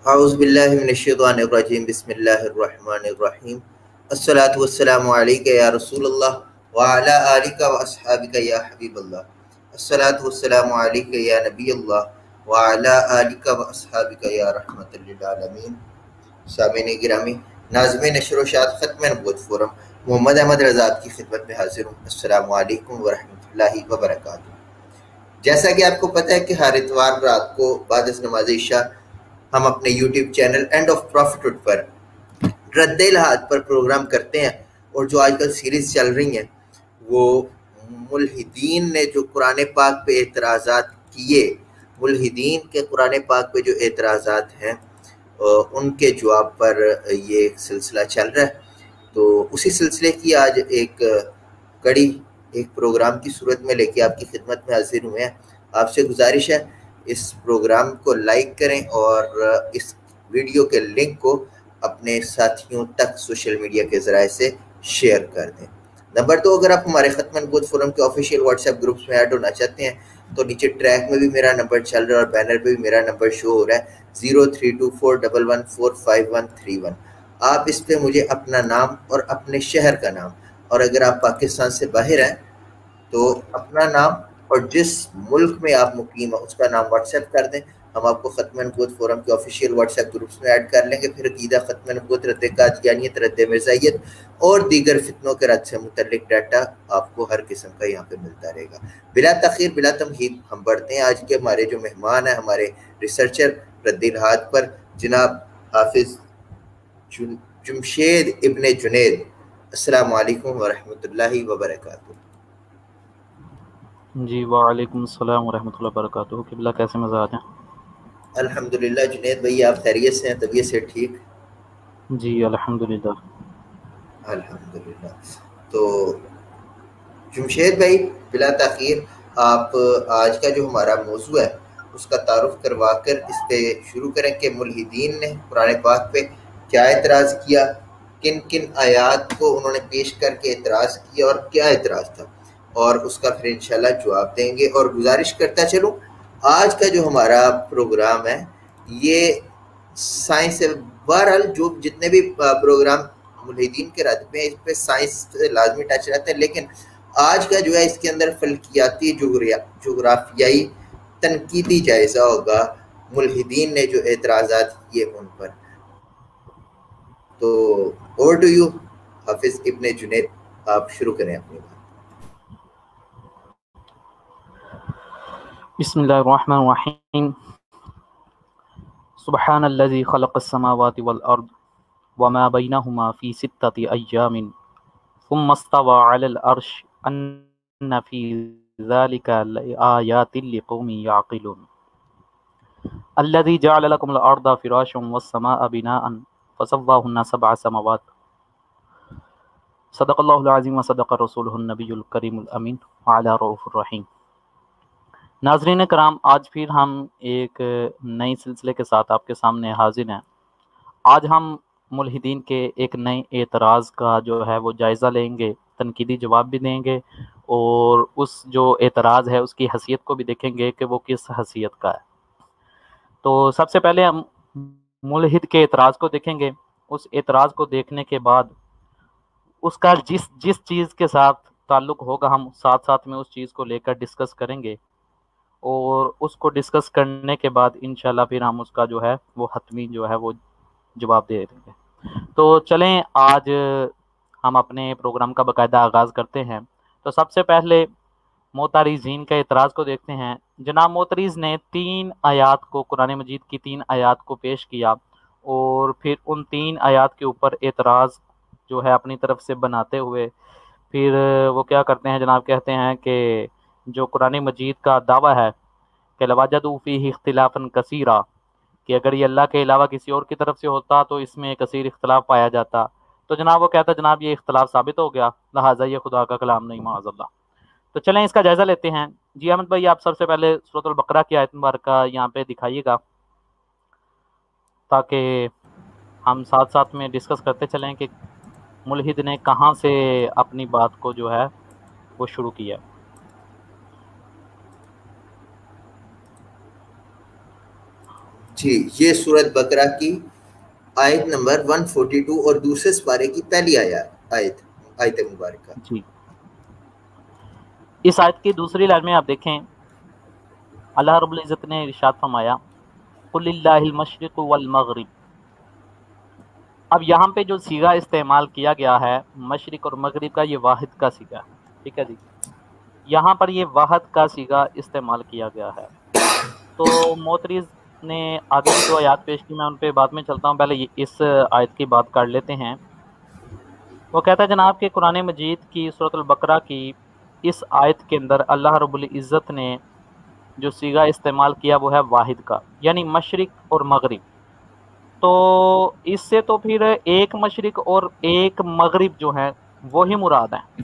اعوذ باللہ من الشیطان الرجیم بسم اللہ الرحمن الرحیم الصلاۃ والسلام علیک یا رسول اللہ وعلی آلک و اصحابک یا حبیب اللہ الصلاۃ والسلام علیک یا نبی اللہ وعلی آلک و اصحابک یا رحمت للعالمین۔ سامعین گرامی، ناظمین نشر و اشاعت ختم نبوت فورم، محمد احمد رضا آپ کی خدمت میں حاضر ہوں۔ السلام علیکم ورحمۃ اللہ وبرکاتہ۔ جیسا کہ آپ کو پتہ ہے کہ ہر اتوار رات کو بعد از نماز عشاء ہم اپنے YouTube channel end of prophet پر رد الحاد پر پروگرام کرتے ہیں، اور جو آج کل سیریز چل رہی ہیں وہ ملحدین نے جو قرآن پاک پہ اعتراضات کیے، ملحدین کے قرآن پاک پہ جو اعتراضات ہیں ان کے جواب پر یہ سلسلہ چل رہا ہے۔ تو اسی سلسلے کی آج ایک کڑی ایک پروگرام کی صورت میں لے کے آپ کی خدمت میں حاضر ہوئے ہیں۔ آپ سے گزارش ہے اس پروگرام کو لائک کریں اور اس ویڈیو کے لنک کو اپنے ساتھیوں تک سوشل میڈیا کے ذرائع سے شیئر کر دیں۔ نمبر 2، اگر آپ ہمارے ختم نبوت فورم کے آفیشیل واٹس ایپ گروپس میں ایڈ ہونا چاہتے ہیں تو نیچے ٹریک میں بھی میرا نمبر چل رہا ہے اور بینر پہ بھی میرا نمبر شو ہو رہا ہے 0324114531۔ آپ اس پہ مجھے اپنا نام اور اپنے شہر کا نام، اور اگر آپ پاکستان سے باہر ہیں تو اپنا نام اور جس ملک میں آپ مقیم ہیں اس کا نام واٹس ایپ کر دیں۔ ہم آپ کو ختم نبوت فورم کے آفیشیل واٹس ایپ گروپس میں ایڈ کر لیں گے۔ پھر عقیدہ ختم نبوت، رد قادیانیت، رد مرزائیت اور دیگر فتنوں کے رد سے متعلق ڈیٹا آپ کو ہر قسم کا یہاں پہ ملتا رہے گا۔ بلا تاخیر بلا تمہید ہم بڑھتے ہیں آج کے ہمارے جو مہمان ہیں، ہمارے ریسرچر رد الحاد پر جناب حافظ جمشید ابن جنید۔ السلام علیکم ورحمۃ اللہ وبرکاتہ۔ جی وعلیکم السلام ورحمۃ اللہ وبرکاتہ۔ قبلہ کیسے مزاج ہیں؟ الحمدللہ جنید بھائی، آپ خیریت سے ہیں؟ طبیعت سے ٹھیک؟ جی الحمدللہ۔ الحمدللہ۔ تو جمشید بھائی، بلا تاخیر آپ آج کا جو ہمارا موضوع ہے اس کا تعارف کروا کر اس پہ شروع کریں کہ ملحدین نے قرآن پاک پہ کیا اعتراض کیا، کن کن آیات کو انہوں نے پیش کر کے اعتراض کیا اور کیا اعتراض تھا، اور اس کا پھر انشاءاللہ جواب دیں گے۔ اور گزارش کرتا چلوں، آج کا جو ہمارا پروگرام ہے یہ سائنس سے، بہرحال جو جتنے بھی پروگرام ملحدین کے رد میں اس پہ سائنس سے لازمی ٹچ رہتا ہے، لیکن آج کا جو ہے اس کے اندر فلکیاتی جغرافیائی تنقیدی جائزہ ہوگا ملحدین نے جو اعتراضات کیے ان پر۔ تو اوور ٹو یو حافظ ابن جنید، آپ شروع کریں اپنی بات۔ بسم اللہ الرحمن الرحیم۔ سبحان الذی خلق السماوات والارض وما بینہما فی ستۃ ایام ثم استوى علی العرش ان فی ذلک لآیات لقوم یعقلون الذی جعل لکم الارض فراشا والسماء بناء فسواہن سبع سماوات صدق اللہ العظیم وصدق رسولہ النبی الکریم الامین وعلی رؤوف الرحیم۔ ناظرین کرام، آج پھر ہم ایک نئی سلسلے کے ساتھ آپ کے سامنے حاضر ہیں۔ آج ہم ملحدین کے ایک نئے اعتراض کا جو ہے وہ جائزہ لیں گے، تنقیدی جواب بھی دیں گے، اور اس جو اعتراض ہے اس کی حیثیت کو بھی دیکھیں گے کہ وہ کس حیثیت کا ہے۔ تو سب سے پہلے ہم ملحد کے اعتراض کو دیکھیں گے۔ اس اعتراض کو دیکھنے کے بعد اس کا جس چیز کے ساتھ تعلق ہوگا ہم ساتھ ساتھ میں اس چیز کو لے کر ڈسکس کریں گے، اور اس کو ڈسکس کرنے کے بعد انشاءاللہ پھر ہم اس کا جو ہے وہ حتمی جو ہے وہ جواب دے دیں گے۔ تو چلیں آج ہم اپنے پروگرام کا باقاعدہ آغاز کرتے ہیں۔ تو سب سے پہلے معترضین کا اعتراض کو دیکھتے ہیں۔ جناب معترض نے 3 آیات کو، قرآن مجید کی 3 آیات کو پیش کیا، اور پھر ان 3 آیات کے اوپر اعتراض جو ہے اپنی طرف سے بناتے ہوئے پھر وہ کیا کرتے ہیں جناب، کہتے ہیں کہ جو قرآن مجید کا دعویٰ ہے کہ لَوَجَدُوا فِيهِ اخْتِلَافًا كَثِيرًا، کہ اگر یہ اللہ کے علاوہ کسی اور کی طرف سے ہوتا تو اس میں کثیر اختلاف پایا جاتا، تو جناب وہ کہتا جناب یہ اختلاف ثابت ہو گیا، لہٰذا یہ خدا کا کلام نہیں، معاذ اللہ۔ تو چلیں اس کا جائزہ لیتے ہیں۔ جی احمد بھائی، آپ سب سے پہلے سورۃ البقرہ کی آیت مبارکہ یہاں پہ دکھائیے گا تاکہ ہم ساتھ ساتھ میں ڈسکس کرتے چلیں کہ ملحد نے کہاں سے اپنی بات کو جو ہے وہ شروع کیا۔ جی یہ سورۃ بقرہ کی آیت نمبر 142 اور دوسرے سپارے کی پہلی آیت مبارکہ. جی اس آیت کی دوسری لائن میں آپ دیکھیں اللہ رب العزت نے ارشاد فرمایا قل للہ المشرق والمغرب. اب یہاں پہ جو صیغہ استعمال کیا گیا ہے مشرق اور مغرب کا، یہ واحد کا صیغہ، ٹھیک ہے جی، یہاں پر یہ واحد کا صیغہ استعمال کیا گیا ہے. تو معترض نے آگے بھی 2 آیات پیش کی، میں ان پہ بعد میں چلتا ہوں، پہلے اس آیت کی بات کر لیتے ہیں. وہ کہتا ہے جناب کہ قرآن مجید کی سورۃ البقرہ کی اس آیت کے اندر اللہ رب العزت نے جو صیغہ استعمال کیا وہ ہے واحد کا، یعنی مشرق اور مغرب. تو اس سے تو پھر ایک مشرق اور ایک مغرب جو ہے وہی مراد ہیں.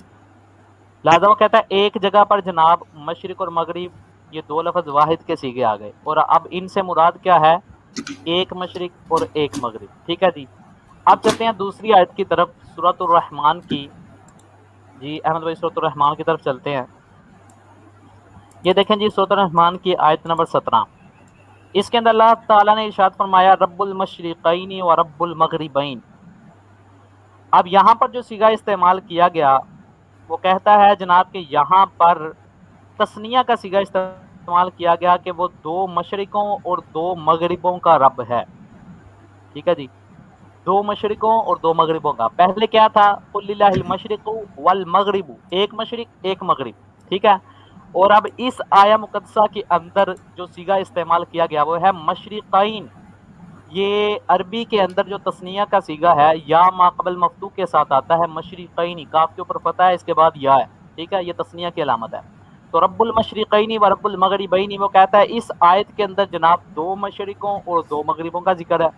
لہذا وہ کہتا ہے ایک جگہ پر جناب مشرق اور مغرب یہ 2 لفظ واحد کے صیغے آ گئے، اور اب ان سے مراد کیا ہے؟ ایک مشرق اور ایک مغرب. ٹھیک ہے جی، اب چلتے ہیں دوسری آیت کی طرف، سورۃ الرحمن کی. جی احمد بھائی سورۃ الرحمن کی طرف چلتے ہیں. یہ دیکھیں جی سورۃ الرحمن کی آیت نمبر 17. اس کے اندر اللہ تعالیٰ نے ارشاد فرمایا رب المشرقین و رب المغربین. اب یہاں پر جو صیغہ استعمال کیا گیا وہ کہتا ہے جناب کہ یہاں پر تثنیہ کا صیغہ استعمال کیا گیا کہ وہ 2 مشرقوں اور 2 مغربوں کا رب ہے. ٹھیک ہے جی، 2 مشرقوں اور 2 مغربوں کا. پہلے کیا تھا؟ قل للہ المشرق والمغرب، ایک مشرق ایک مغرب. ٹھیک ہے، اور اب اس آیہ مقدسہ کے اندر جو صیغہ استعمال کیا گیا وہ ہے مشرقین. یہ عربی کے اندر جو تثنیہ کا صیغہ ہے یا ما قبل مفتوح کے ساتھ آتا ہے مشرقین، کاف کے اوپر فتح ہے، اس کے بعد یا ہے. ٹھیک ہے، یہ تثنیہ کی علامت ہے. تو رب المشرقین و رب المغربین، وہ کہتا ہے اس آیت کے اندر جناب 2 مشرقوں اور 2 مغربوں کا ذکر ہے.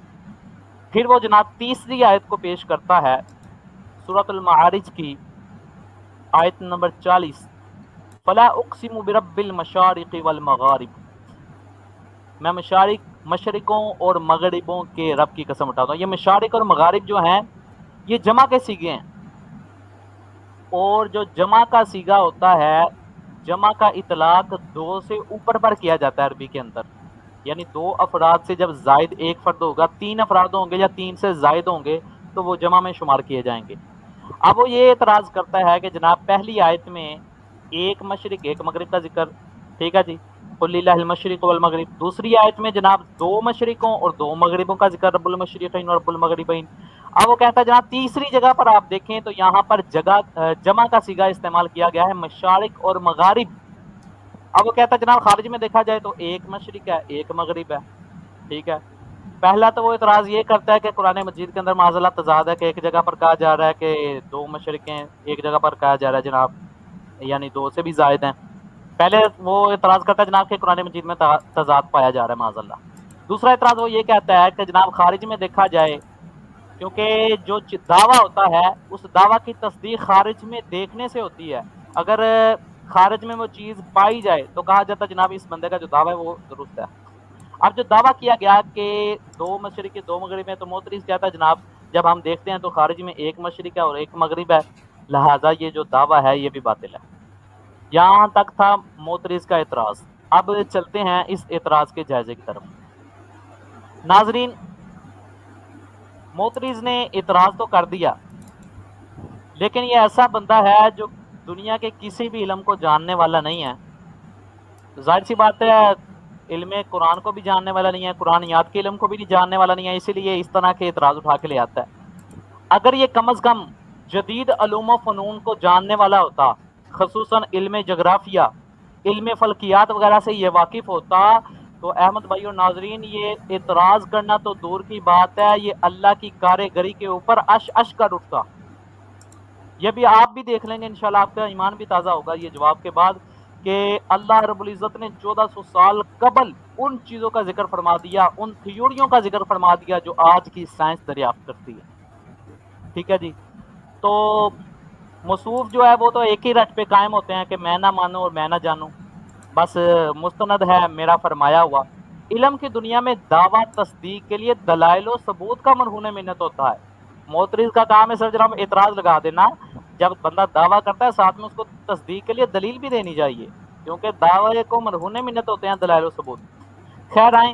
پھر وہ جناب تیسری آیت کو پیش کرتا ہے سورۃ المعارج کی آیت نمبر 40. فلا اقسم برب المشارق والمغارب، میں مشرقوں اور مغربوں کے رب کی قسم اٹھاتا ہوں. یہ مشارق اور مغارب جو ہیں یہ جمع کے صیغے ہیں، اور جو جمع کا صیغہ ہوتا ہے جمع کا اطلاق 2 سے اوپر پر کیا جاتا ہے عربی کے اندر. یعنی 2 افراد سے جب زائد ایک فرد ہوگا، 3 افراد ہوں گے یا 3 سے زائد ہوں گے تو وہ جمع میں شمار کیے جائیں گے. اب وہ یہ اعتراض کرتا ہے کہ جناب پہلی آیت میں ایک مشرق ایک مغرب کا ذکر، ٹھیک ہے جی، قل للہ المشرق والمغرب. دوسری آیت میں جناب 2 مشرقوں اور 2 مغربوں کا ذکر، رب المشرقین اور رب المغربین. اب وہ کہتا ہے جناب تیسری جگہ پر آپ دیکھیں تو یہاں پر جمع کا صیغہ استعمال کیا گیا ہے مشارق اور مغارب. اب وہ کہتا ہے جناب خارج میں دیکھا جائے تو ایک مشرق ہے ایک مغرب ہے. ٹھیک ہے، پہلا تو وہ اعتراض یہ کرتا ہے کہ قرآن مجید کے اندر معاذ اللہ تضاد ہے کہ ایک جگہ پر کہا جا رہا ہے کہ 2 مشرق ہیں، ایک جگہ پر کہا جا رہا ہے جناب یعنی 2 سے بھی زائد ہیں. پہلے وہ اعتراض کرتا ہے جناب کہ قرآن مجید میں تضاد پایا جا رہا ہے معاذ اللہ. دوسرا اعتراض وہ یہ کہتا ہے کہ جناب خارج میں دیکھا جائے، کیونکہ جو دعویٰ ہوتا ہے اس دعویٰ کی تصدیق خارج میں دیکھنے سے ہوتی ہے. اگر خارج میں وہ چیز پائی جائے تو کہا جاتا ہے جناب اس بندے کا جو دعویٰ ہے وہ درست ہے. اب جو دعویٰ کیا گیا کہ 2 مشرق 2 مغرب ہیں، تو معترض کہتا ہے جناب جب ہم دیکھتے ہیں تو خارج میں ایک مشرق ہے اور ایک مغرب ہے، لہٰذا یہ جو دعویٰ ہے یہ بھی باطل ہے. یہاں تک تھا معترض کا اعتراض. اب چلتے ہیں اس اعتراض کے جائزے کی طرف. ناظرین، معترض نے اعتراض تو کر دیا، لیکن یہ ایسا بندہ ہے جو دنیا کے کسی بھی علم کو جاننے والا نہیں ہے. ظاہر سی بات ہے علم قرآن کو بھی جاننے والا نہیں ہے، قرآنیات کے علم کو بھی نہیں جاننے والا نہیں ہے، اسی لیے اس طرح کے اعتراض اٹھا کے لے آتا ہے. اگر یہ کم از کم جدید علوم و فنون کو جاننے والا ہوتا، خصوصاً علم جغرافیہ، علم فلکیات وغیرہ سے یہ واقف ہوتا، تو احمد بھائی اور ناظرین یہ اعتراض کرنا تو دور کی بات ہے، یہ اللہ کی کارگری کے اوپر اش کر اٹھتا. یہ بھی آپ بھی دیکھ لیں گے انشاءاللہ، آپ کا ایمان بھی تازہ ہوگا یہ جواب کے بعد، کہ اللہ رب العزت نے 1400 سال قبل ان چیزوں کا ذکر فرما دیا، ان تھیوریوں کا ذکر فرما دیا جو آج کی سائنس دریافت کرتی ہے. ٹھیک ہے جی، تو مصوف جو ہے وہ تو ایک ہی رٹ پہ قائم ہوتے ہیں کہ میں نہ مانوں اور میں نہ جانوں، بس مستند ہے میرا فرمایا ہوا. علم کی دنیا میں دعویٰ تصدیق کے لیے دلائل و ثبوت کا مرہون منت ہوتا ہے. معترض کا کام ہے سر جناب اعتراض لگا دینا. جب بندہ دعویٰ کرتا ہے ساتھ میں اس کو تصدیق کے لیے دلیل بھی دینی چاہیے، کیونکہ دعوے کو مرہون منت ہوتے ہیں دلائل و ثبوت. خیر آئیں،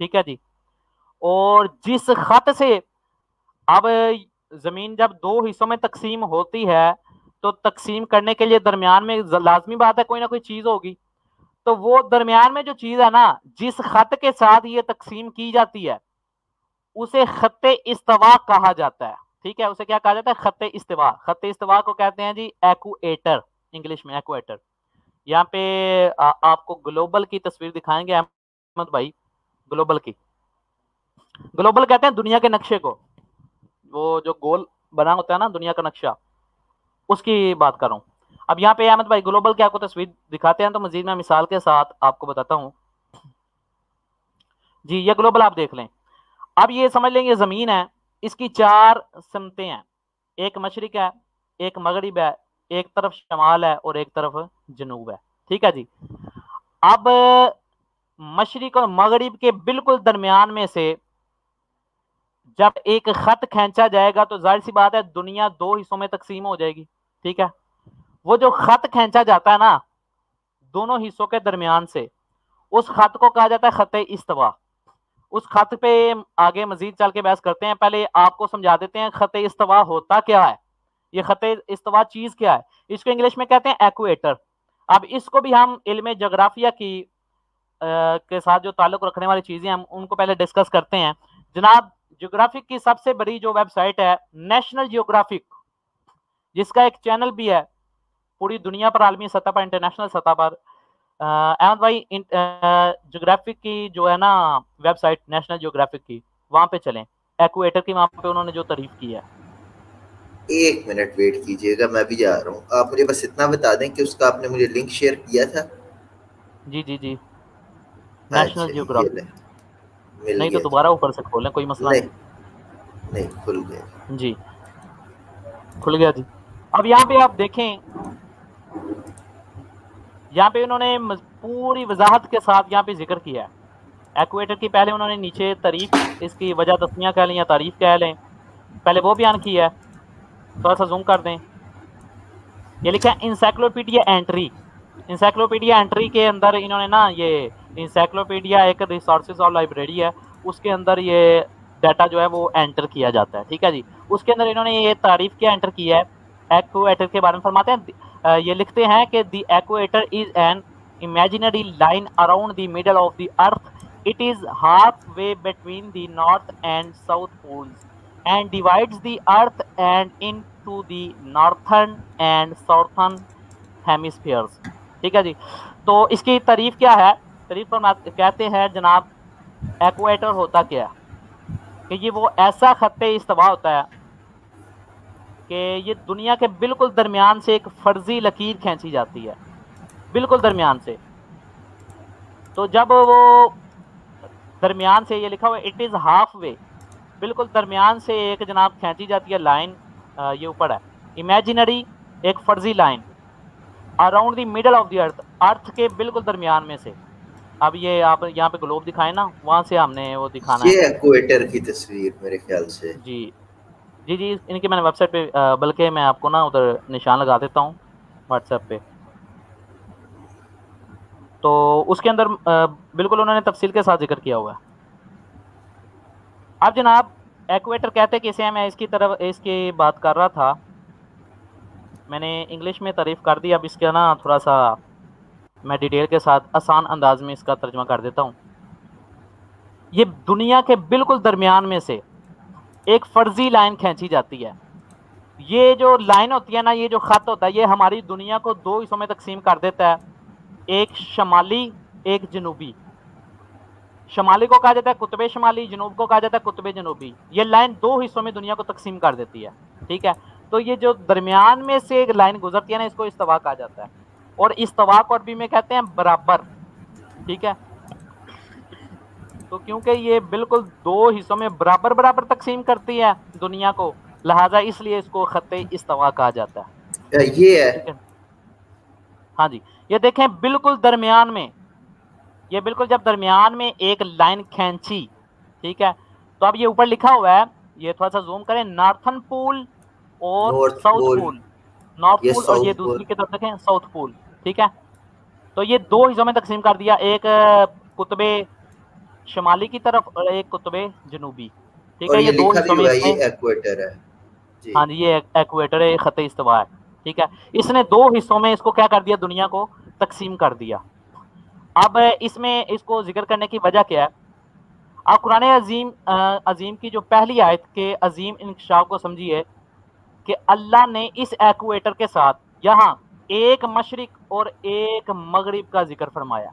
ٹھیک ہے جی. اور جس خط سے اب زمین جب دو حصوں میں تقسیم ہوتی ہے تو تقسیم کرنے کے لیے درمیان میں لازمی بات ہے کوئی نہ کوئی چیز ہوگی. تو وہ درمیان میں جو چیز ہے نا جس خط کے ساتھ یہ تقسیم کی جاتی ہے اسے خط استوا کہا جاتا ہے. ٹھیک ہے, اسے کیا کہا جاتا ہے؟ خط استوا. خط استوا کو کہتے ہیں جی ایکویٹر, انگلش میں ایکویٹر. یہاں پہ آپ کو گلوبل کی تصویر دکھائیں گے احمد بھائی. گلوبل کی, گلوبل کہتے ہیں دنیا کے نقشے کو, وہ جو گول بنا ہوتا ہے نا دنیا کا نقشہ, اس کی بات کر رہا ہوں. اب یہاں پہ احمد بھائی گلوبل کی آپ کو تصویر دکھاتے ہیں تو مزید میں مثال کے ساتھ آپ کو بتاتا ہوں. جی یہ گلوبل آپ دیکھ لیں. اب یہ سمجھ لیں گے زمین ہے, اس کی 4 سمتیں ہیں, ایک مشرق ہے, ایک مغرب ہے, ایک طرف شمال ہے اور ایک طرف جنوب ہے. ٹھیک ہے جی. اب مشرق اور مغرب کے بالکل درمیان میں سے جب ایک خط کھینچا جائے گا تو ظاہر سی بات ہے دنیا 2 حصوں میں تقسیم ہو جائے گی. ٹھیک ہے, وہ جو خط کھینچا جاتا ہے نا دونوں حصوں کے درمیان سے, اس خط کو کہا جاتا ہے خط استوا. اس خط پہ آگے مزید چل کے بحث کرتے ہیں, پہلے آپ کو سمجھا دیتے ہیں خط استوا ہوتا کیا ہے. یہ خط استوا چیز کیا ہے؟ اس کو انگلش میں کہتے ہیں ایکویٹر. اب اس کو بھی ہم علم جغرافیہ کی کے ساتھ جو تعلق رکھنے والی چیزیں ہم ان کو پہلے ڈسکس کرتے ہیں. جناب جغرافک کی سب سے بڑی جو ویب سائٹ ہے نیشنل جیوگرافک, جس کا ایک چینل بھی ہے پوری دنیا پر, عالمی سطح پر, انٹرنیشنل سطح پر. احمد بھائی جغرافک کی جو ہے نا ویب سائٹ نیشنل جیوگرافک کی, وہاں پہ چلیں, ایکویٹر کی وہاں پہ انہوں نے جو تعریف کی ہے. 1 منٹ ویٹ کیجئے گا, میں بھی جا رہا ہوں. آپ مجھے بس اتنا بتا دیں کہ اس کا آپ نے مجھے لنک شیئر کیا تھا. جی جی جی نیشنل اچھا یہ لیں, جیوگرافک. مل نہیں تو گیا. دوبارہ اوپر سے کھولیں, کوئی مسئلہ نہیں کھل گیا. جی کھل گیا جی. اب یہاں پہ آپ دیکھیں, یہاں پہ انہوں نے پوری وضاحت کے ساتھ یہاں پہ ذکر کیا ہے ایکویٹر کی. پہلے انہوں نے نیچے تعریف, اس کی وجہ تسمیہ کہہ لیں یا تعریف کہہ لیں, پہلے وہ بیان کی ہے. تھوڑا سا زوم کر دیں, یہ لکھا ہے انسائکلوپیڈیا اینٹری. انسائکلوپیڈیا اینٹری کے اندر انہوں نے نا یہ انسائکلوپیڈیا ایک ریسورسز اور لائبریری ہے, اس کے اندر یہ ڈیٹا جو ہے وہ انٹر کیا جاتا ہے. ٹھیک ہے جی. اس کے اندر انہوں نے یہ تعریف کیا انٹر کیا ہے ایکویٹر کے بارے میں. فرماتے ہیں یہ لکھتے ہیں کہ the equator is an imaginary line around the middle of the earth. It is halfway between the north and south poles and divides the earth and into the northern and southern hemispheres. ٹھیک ہے جی. تو اس کی تعریف کیا ہے؟ تعریف پر کہتے ہیں جناب ایکویٹر ہوتا کیا ہے کہ یہ وہ ایسا خط استوا ہوتا ہے کہ یہ دنیا کے بالکل درمیان سے ایک فرضی لکیر کھینچی جاتی ہے, بالکل درمیان سے. تو جب وہ درمیان سے یہ لکھا ہوا اٹ از ہاف وے, بالکل درمیان سے ایک جناب کھینچی جاتی ہے لائن, یہ اوپر ہے امیجنری ایک فرضی line, around the middle of the earth, earth کے بالکل درمیان میں سے. اب یہ آپ یہاں پہ گلوب دکھائیں نا, وہاں سے ہم نے وہ دکھانا ہے. یہ ایکویٹر کی تصویر میرے خیال سے. جی جی جی ان کی میں نے ویب سائٹ پہ, بلکہ میں آپ کو نا ادھر نشان لگا دیتا ہوں واٹس ایپ پہ, تو اس کے اندر بالکل انہوں نے تفصیل کے ساتھ ذکر کیا ہوا ہے. اب جناب ایکویٹر کہتے کہ اسے میں اس کی طرف اس کی بات کر رہا تھا, میں نے انگلش میں تعریف کر دی. اب اس کا نا تھوڑا سا میں ڈیٹیل کے ساتھ آسان انداز میں اس کا ترجمہ کر دیتا ہوں. یہ دنیا کے بالکل درمیان میں سے ایک فرضی لائن کھینچی جاتی ہے. یہ جو لائن ہوتی ہے نا, یہ جو خط ہوتا ہے, یہ ہماری دنیا کو 2 حصوں میں تقسیم کر دیتا ہے, ایک شمالی ایک جنوبی. شمالی کو کہا جاتا ہے قطب شمالی, جنوب کو کہا جاتا ہے قطب جنوبی. یہ لائن 2 حصوں میں دنیا کو تقسیم کر دیتی ہے. ٹھیک ہے, تو یہ جو درمیان میں سے ایک لائن گزرتی ہے نا, اس کو استوا کہا جاتا ہے. اور استوا کو عربی میں کہتے ہیں برابر. ٹھیک ہے, تو کیونکہ یہ بالکل 2 حصوں میں برابر برابر تقسیم کرتی ہے دنیا کو, لہٰذا اس لیے اس کو خط استوا کہا جاتا ہے. یہ ہے ہاں جی. یہ دیکھیں بالکل درمیان میں, یہ بالکل جب درمیان میں ایک لائن کھینچی, ٹھیک ہے, تو اب یہ اوپر لکھا ہوا ہے, یہ تھوڑا سا زوم کریں, نارتھن پول اور ساؤتھ پول, نارتھ پول اور یہ دوسری کی طرف دیکھیں ساؤتھ پول. ٹھیک ہے, تو یہ 2 حصوں میں تقسیم کر دیا, ایک قطب شمالی کی طرف اور ایک قطب جنوبی، ٹھیک اور ہے، یہ یہ دو لکھا حصوں بھی میں ہوا ہے اس نے، یہ ایکویٹر ہے جی. ہاں جی یہ ایکویٹر ہے، خط استوا ہے، ٹھیک ہے، اس نے دو حصوں میں اس کو کیا کر دیا، دنیا کو تقسیم کر دیا. اب اس میں اس کو ذکر کرنے کی وجہ کیا ہے، آپ قرآن عظیم کی جو پہلی آیت کے عظیم انکشاف کو سمجھیے کہ اللہ نے اس ایکویٹر کے ساتھ یہاں ایک مشرق اور ایک مغرب کا ذکر فرمایا.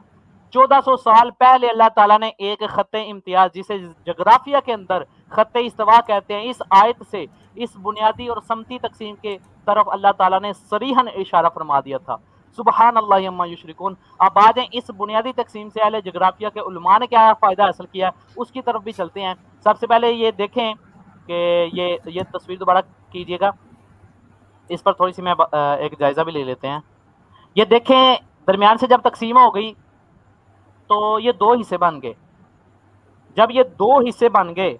1400 سال پہلے اللہ تعالیٰ نے ایک خط امتیاز جسے جغرافیہ کے اندر خط استوا کہتے ہیں، اس آیت سے اس بنیادی اور سمتی تقسیم کے طرف اللہ تعالیٰ نے صریحاً اشارہ فرما دیا تھا. سبحان اللہ عما یشرکون. اب آ جائیں اس بنیادی تقسیم سے اہل جغرافیہ کے علماء نے کیا فائدہ حاصل کیا اس کی طرف بھی چلتے ہیں. سب سے پہلے یہ دیکھیں کہ یہ تصویر دوبارہ کیجیے گا، اس پر تھوڑی سی میں ایک جائزہ بھی لے لیتے ہیں. یہ دیکھیں درمیان سے جب تقسیم ہو گئی تو یہ دو حصے بن گئے. جب یہ دو حصے بن گئے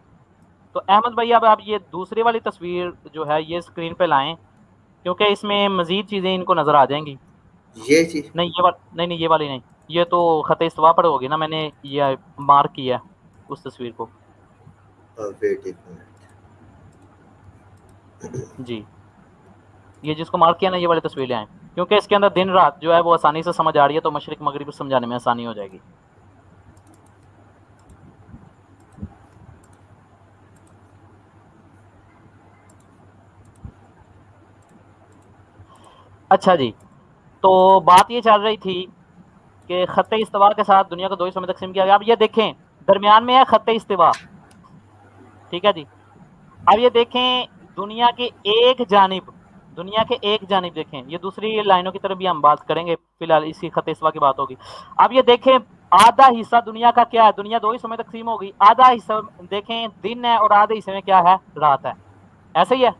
تو احمد بھائی اب آپ یہ دوسری والی تصویر جو ہے یہ اسکرین پہ لائیں، کیونکہ اس میں مزید چیزیں ان کو نظر آ جائیں گی. یہ چیز نہیں نہیں یہ والی نہیں، یہ تو خط استوا پر ہوگی نا، میں نے یہ مارک کیا اس تصویر کو. ویٹ ایک منٹ. جی یہ جس کو مارک کیا نا یہ والی تصویر لے آئیں، کیونکہ اس کے اندر دن رات جو ہے وہ آسانی سے سمجھ آ رہی ہے، تو مشرق مغرب سمجھانے میں آسانی ہو جائے گی. اچھا جی، تو بات یہ چل رہی تھی کہ خط استوا کے ساتھ دنیا کو دو حصوں میں تقسیم کیا گیا. اب یہ دیکھیں درمیان میں ہے خط استوا، ٹھیک ہے جی. اب یہ دیکھیں دنیا کے ایک جانب دیکھیں، یہ دوسری لائنوں کی طرف بھی ہم بات کریں گے، فی الحال اسی خط استوا کی بات ہوگی. اب یہ دیکھیں آدھا حصہ دنیا کا کیا ہے، دنیا دو حصوں میں تقسیم ہوگی، آدھا حصہ دیکھیں دن ہے اور آدھے حصے میں کیا ہے، رات ہے. ایسے ہی ہے.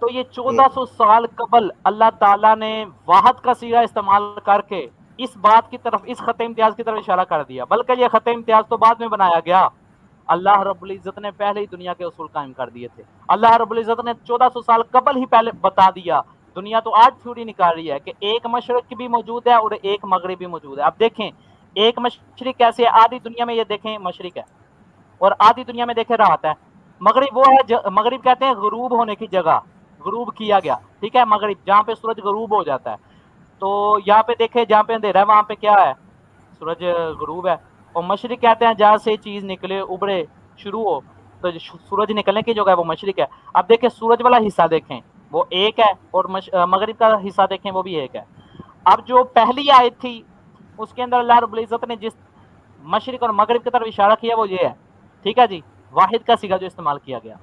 تو یہ 1400 سال قبل اللہ تعالیٰ نے واحد کا صیغہ استعمال کر کے اس بات کی طرف، اس خط امتیاز کی طرف اشارہ کر دیا. بلکہ یہ خط امتیاز تو بعد میں بنایا گیا، اللہ رب العزت نے پہلے ہی دنیا کے اصول قائم کر دیے تھے. اللہ رب العزت نے 1400 سال قبل ہی پہلے بتا دیا. دنیا تو آج تھیوری نکال رہی ہے کہ ایک مشرق بھی موجود ہے اور ایک مغرب بھی موجود ہے. اب دیکھیں ایک مشرق کیسے ہے، آدھی دنیا میں یہ دیکھیں مشرق ہے اور آدھی دنیا میں دیکھیں رات ہے. مغرب وہ ہے، مغرب کہتے ہیں غروب ہونے کی جگہ، غروب کیا گیا، ٹھیک ہے، مغرب جہاں پہ سورج غروب ہو جاتا ہے. تو یہاں پہ دیکھیں جہاں پہ اندھیرا ہے وہاں پہ کیا ہے، سورج غروب ہے. اور مشرق کہتے ہیں جہاں سے چیز نکلے ابھرے شروع ہو، تو سورج نکلنے کی جگہ ہے وہ مشرق ہے. اب دیکھیں سورج والا حصہ دیکھیں وہ ایک ہے، اور مغرب کا حصہ دیکھیں وہ بھی ایک ہے. اب جو پہلی آیت تھی اس کے اندر اللہ رب العزت نے جس مشرق اور مغرب کی طرف اشارہ کیا وہ یہ ہے، ٹھیک ہے جی، واحد کا صیغہ جو استعمال کیا گیا.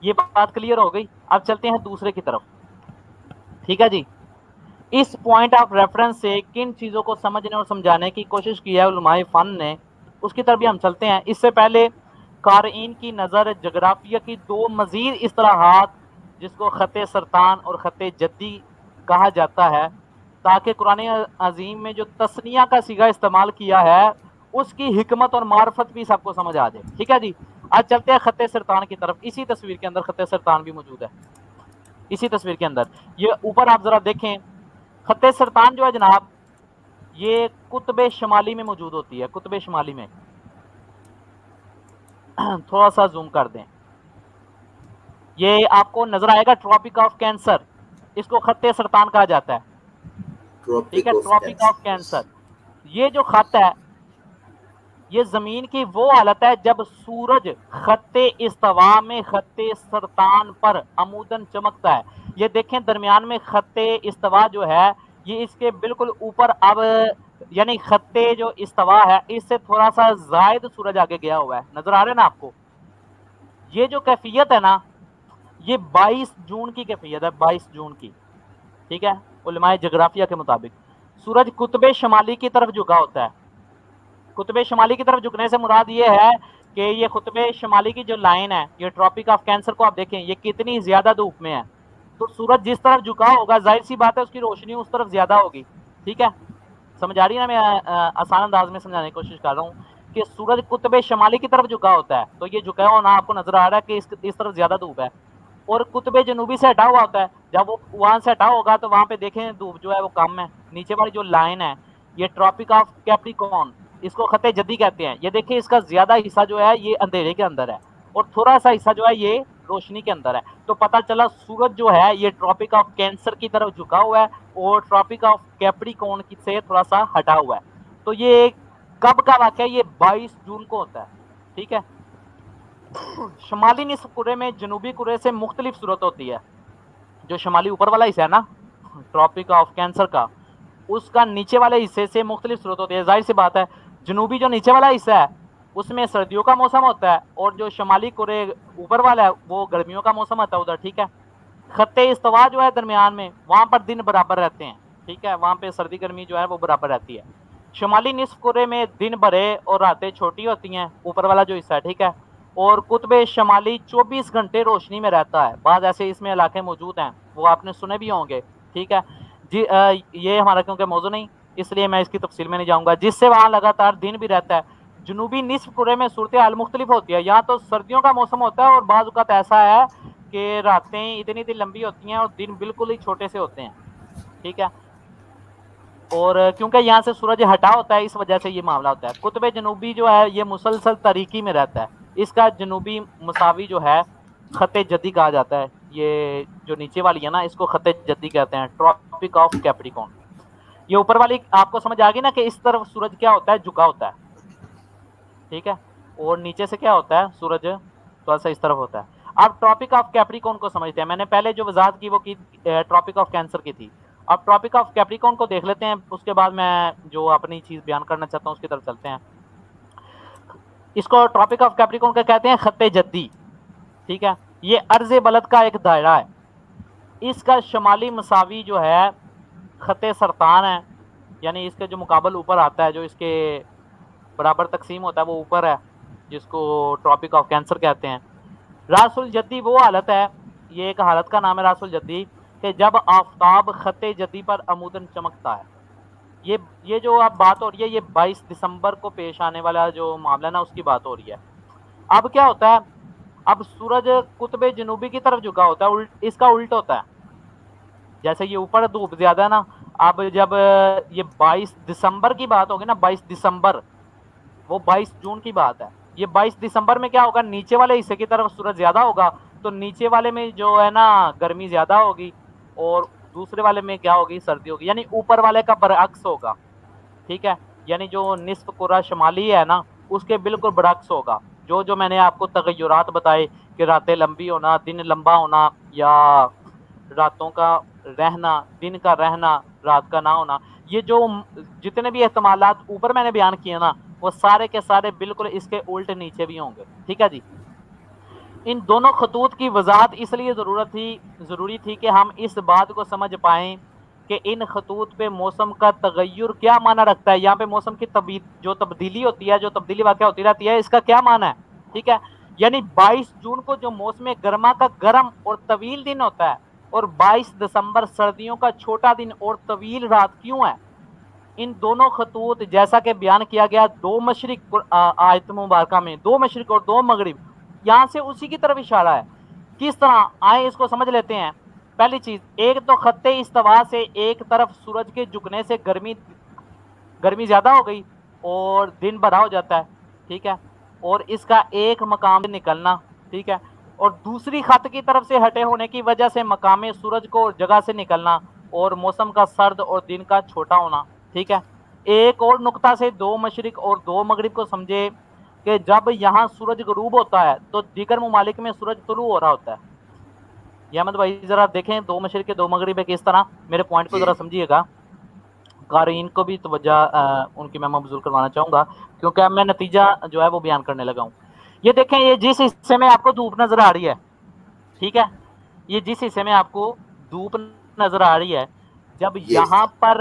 یہ بات کلیئر ہو گئی. اب چلتے ہیں دوسرے کی طرف، ٹھیک ہے جی. اس پوائنٹ آف ریفرنس سے کن چیزوں کو سمجھنے اور سمجھانے کی کوشش کی ہے علماء فن نے، اس کی طرف بھی ہم چلتے ہیں. اس سے پہلے قارئین کی نظر جغرافیہ کی دو مزید اصطلاحات جس کو خط سرطان اور خط جدی کہا جاتا ہے، تاکہ قرآن عظیم میں جو تسنیہ کا صیغہ استعمال کیا ہے اس کی حکمت اور معرفت بھی سب کو سمجھ آ جائے. ٹھیک ہے جی، آج چلتے ہیں خط سرطان کی طرف. اسی تصویر کے اندر خط سرطان بھی موجود ہے. اسی تصویر کے اندر یہ اوپر آپ ذرا دیکھیں، خط سرطان جو ہے جناب یہ قطب شمالی میں موجود ہوتی ہے. قطب شمالی میں تھوڑا سا زوم کر دیں، یہ آپ کو نظر آئے گا ٹراپک آف کینسر، اس کو خط سرطان کہا جاتا ہے. ٹھیک ہے، ٹراپک آف کینسر. یہ جو خط ہے یہ زمین کی وہ حالت ہے جب سورج خط استوا میں خط سرطان پر عموداً چمکتا ہے. یہ دیکھیں درمیان میں خط استوا جو ہے یہ اس کے بالکل اوپر، اب یعنی خط جو استوا ہے اس سے تھوڑا سا زائد سورج آگے گیا ہوا ہے، نظر آ رہا ہے نا آپ کو. یہ جو کیفیت ہے نا یہ 22 جون کی کیفیت ہے، 22 جون کی. ٹھیک ہے، علماء جغرافیہ کے مطابق سورج قطب شمالی کی طرف جھکا ہوتا ہے. قطب شمالی کی طرف جھکنے سے مراد یہ ہے کہ یہ قطب شمالی کی جو لائن ہے، یہ ٹراپک آف کینسر کو آپ دیکھیں یہ کتنی زیادہ دھوپ میں ہے. تو سورج جس طرف جھکا ہوگا ظاہر سی بات ہے اس کی روشنی اس طرف زیادہ ہوگی. ٹھیک ہے، سمجھ آ رہی ہے نا؟ میں آسان انداز میں سمجھانے کی کوشش کر رہا ہوں کہ سورج قطب شمالی کی طرف جھکا ہوتا ہے تو یہ جھکا ہونا آپ کو نظر آ رہا ہے کہ اس طرف زیادہ دھوپ ہے. اور قطب جنوبی سے ہٹا ہوا ہوتا ہے، جب وہ وہاں سے ہٹا ہوگا تو وہاں پہ دیکھیں دھوپ جو ہے وہ کم ہے. نیچے والی جو لائن ہے یہ ٹراپک آف کیپریکارن اس کو خط جدی کہتے ہیں. یہ دیکھیں اس کا زیادہ حصہ جو ہے یہ اندھیرے کے اندر ہے اور تھوڑا سا حصہ جو ہے یہ روشنی کے اندر ہے. تو پتہ چلا سورج جو ہے یہ ٹراپک آف کینسر کی طرف جھکا ہوا ہے اور ٹراپک آف کیپریکون سے تھوڑا سا ہٹا ہوا ہے. تو یہ کب کا واقعہ ہے؟ یہ 22 جون کو ہوتا ہے. ٹھیک ہے. شمالی نصف کرے میں جنوبی کرے سے مختلف صورت ہوتی ہے. جو شمالی اوپر والا حصہ ہے نا ٹراپک آف کینسر کا، اس کا نیچے والے حصے سے مختلف صورت ہوتی ہے. ظاہر سی بات ہے جنوبی جو نیچے والا حصہ ہے اس میں سردیوں کا موسم ہوتا ہے اور جو شمالی کرے اوپر والا ہے وہ گرمیوں کا موسم ہوتا ہے ادھر. ٹھیک ہے. خط استوا جو ہے درمیان میں وہاں پر دن برابر رہتے ہیں. ٹھیک ہے. وہاں پہ سردی گرمی جو ہے وہ برابر رہتی ہے. شمالی نصف کرے میں دن بڑے اور راتیں چھوٹی ہوتی ہیں اوپر والا جو حصہ ہے. ٹھیک ہے. اور قطب شمالی 24 گھنٹے روشنی میں رہتا ہے. بعض ایسے اس میں علاقے موجود ہیں وہ آپ نے سنے بھی ہوں گے. ٹھیک ہے جی. یہ ہمارا کیونکہ موضوع نہیں اس لیے میں اس کی تفصیل میں نہیں جاؤں گا. جس سے وہاں لگاتار دن بھی رہتا ہے. جنوبی نصف کرے میں صورتحال مختلف ہوتی ہے. یہاں تو سردیوں کا موسم ہوتا ہے اور بعض اوقات ایسا ہے کہ راتیں اتنی لمبی ہوتی ہیں اور دن بالکل ہی چھوٹے سے ہوتے ہیں. ٹھیک ہے. اور کیونکہ یہاں سے سورج ہٹا ہوتا ہے اس وجہ سے یہ معاملہ ہوتا ہے. قطب جنوبی جو ہے یہ مسلسل تاریکی میں رہتا ہے. اس کا جنوبی مساوی جو ہے خط جدی کہا جاتا ہے. یہ جو نیچے والی ہے نا اس کو خط جدی کہتے ہیں ٹراپک آف کیپریکون. یہ اوپر والی آپ کو سمجھ آ گئی نا کہ اس طرف سورج کیا ہوتا ہے جھکا ہوتا ہے. ٹھیک ہے. اور نیچے سے کیا ہوتا ہے سورج تھوڑا سا اس طرف ہوتا ہے. اب ٹراپک آف کیپریکون کو سمجھتے ہیں. میں نے پہلے جو وضاحت کی وہ کی ٹراپک آف کینسر کی تھی. اب ٹراپک آف کیپریکون کو دیکھ لیتے ہیں. اس کے بعد میں جو اپنی چیز بیان کرنا چاہتا ہوں اس کی طرف چلتے ہیں. اس کو ٹراپک آف کیپریکون کا کہتے ہیں خط جدی. ٹھیک ہے. یہ عرض بلد کا ایک دائرہ ہے. اس کا شمالی مساوی جو ہے خط سرطان ہے. یعنی اس کے جو مقابل اوپر آتا ہے جو اس کے برابر تقسیم ہوتا ہے وہ اوپر ہے جس کو ٹراپک آف کینسر کہتے ہیں. راس الجدی وہ حالت ہے یہ ایک حالت کا نام ہے راس الجدی کہ جب آفتاب خط جدی پر عموداً چمکتا ہے. یہ جو اب بات ہو رہی ہے یہ 22 دسمبر کو پیش آنے والا جو معاملہ نا اس کی بات ہو رہی ہے. اب کیا ہوتا ہے اب سورج قطب جنوبی کی طرف جھکا ہوتا ہے. اس کا الٹ ہوتا ہے. جیسے یہ اوپر دھوپ زیادہ ہے نا اب جب یہ 22 دسمبر کی بات ہوگی نا 22 دسمبر وہ 22 جون کی بات ہے. یہ 22 دسمبر میں کیا ہوگا نیچے والے حصے کی طرف سورج زیادہ ہوگا تو نیچے والے میں جو ہے نا گرمی زیادہ ہوگی اور دوسرے والے میں کیا ہوگی سردی ہوگی. یعنی اوپر والے کا برعکس ہوگا. ٹھیک ہے. یعنی جو نصف کرہ شمالی ہے نا اس کے بالکل برعکس ہوگا. جو میں نے آپ کو تغیرات بتائے کہ راتیں لمبی ہونا دن لمبا ہونا یا راتوں کا رہنا دن کا رہنا رات کا نہ ہونا یہ جو جتنے بھی احتمالات اوپر میں نے بیان کیے نا وہ سارے کے سارے بالکل اس کے الٹ نیچے بھی ہوں گے. ٹھیک ہے جی. ان دونوں خطوط کی وضاحت اس لیے ضروری تھی کہ ہم اس بات کو سمجھ پائیں کہ ان خطوط پہ موسم کا تغیر کیا معنی رکھتا ہے. یہاں پہ موسم کی جو تبدیلی ہوتی ہے جو تبدیلی واقع ہوتی رہتی ہے اس کا کیا معنی ہے. ٹھیک ہے. یعنی 22 جون کو جو موسم گرما کا گرم اور طویل دن ہوتا ہے اور 22 دسمبر سردیوں کا چھوٹا دن اور طویل رات کیوں ہے. ان دونوں خطوط جیسا کہ بیان کیا گیا 2 مشرق آیت مبارکہ میں 2 مشرق اور 2 مغرب یہاں سے اسی کی طرف اشارہ ہے. کس طرح آئیں اس کو سمجھ لیتے ہیں. پہلی چیز ایک تو خط استوا سے ایک طرف سورج کے جھکنے سے گرمی زیادہ ہو گئی اور دن بڑا ہو جاتا ہے. ٹھیک ہے. اور اس کا ایک مقام نکلنا. ٹھیک ہے. اور دوسری خط کی طرف سے ہٹے ہونے کی وجہ سے مقام سورج کو جگہ سے نکلنا اور موسم کا سرد اور دن کا چھوٹا ہونا. ٹھیک ہے. ایک اور نقطہ سے 2 مشرق اور 2 مغرب کو سمجھے کہ جب یہاں سورج غروب ہوتا ہے تو دیگر ممالک میں سورج طلوع ہو رہا ہوتا ہے. یہ احمد بھائی ذرا دیکھیں 2 مشرق کے 2 مغرب ہے کس طرح میرے پوائنٹ کو ذرا سمجھیے گا. قارئین کو بھی توجہ ان کی میں مبذول کروانا چاہوں گا کیونکہ اب میں نتیجہ جو ہے وہ بیان کرنے لگا ہوں. یہ دیکھیں یہ جس حصے میں آپ کو دھوپ نظر آ رہی ہے. ٹھیک ہے. یہ جس حصے میں آپ کو دھوپ نظر آ رہی ہے جب یہاں پر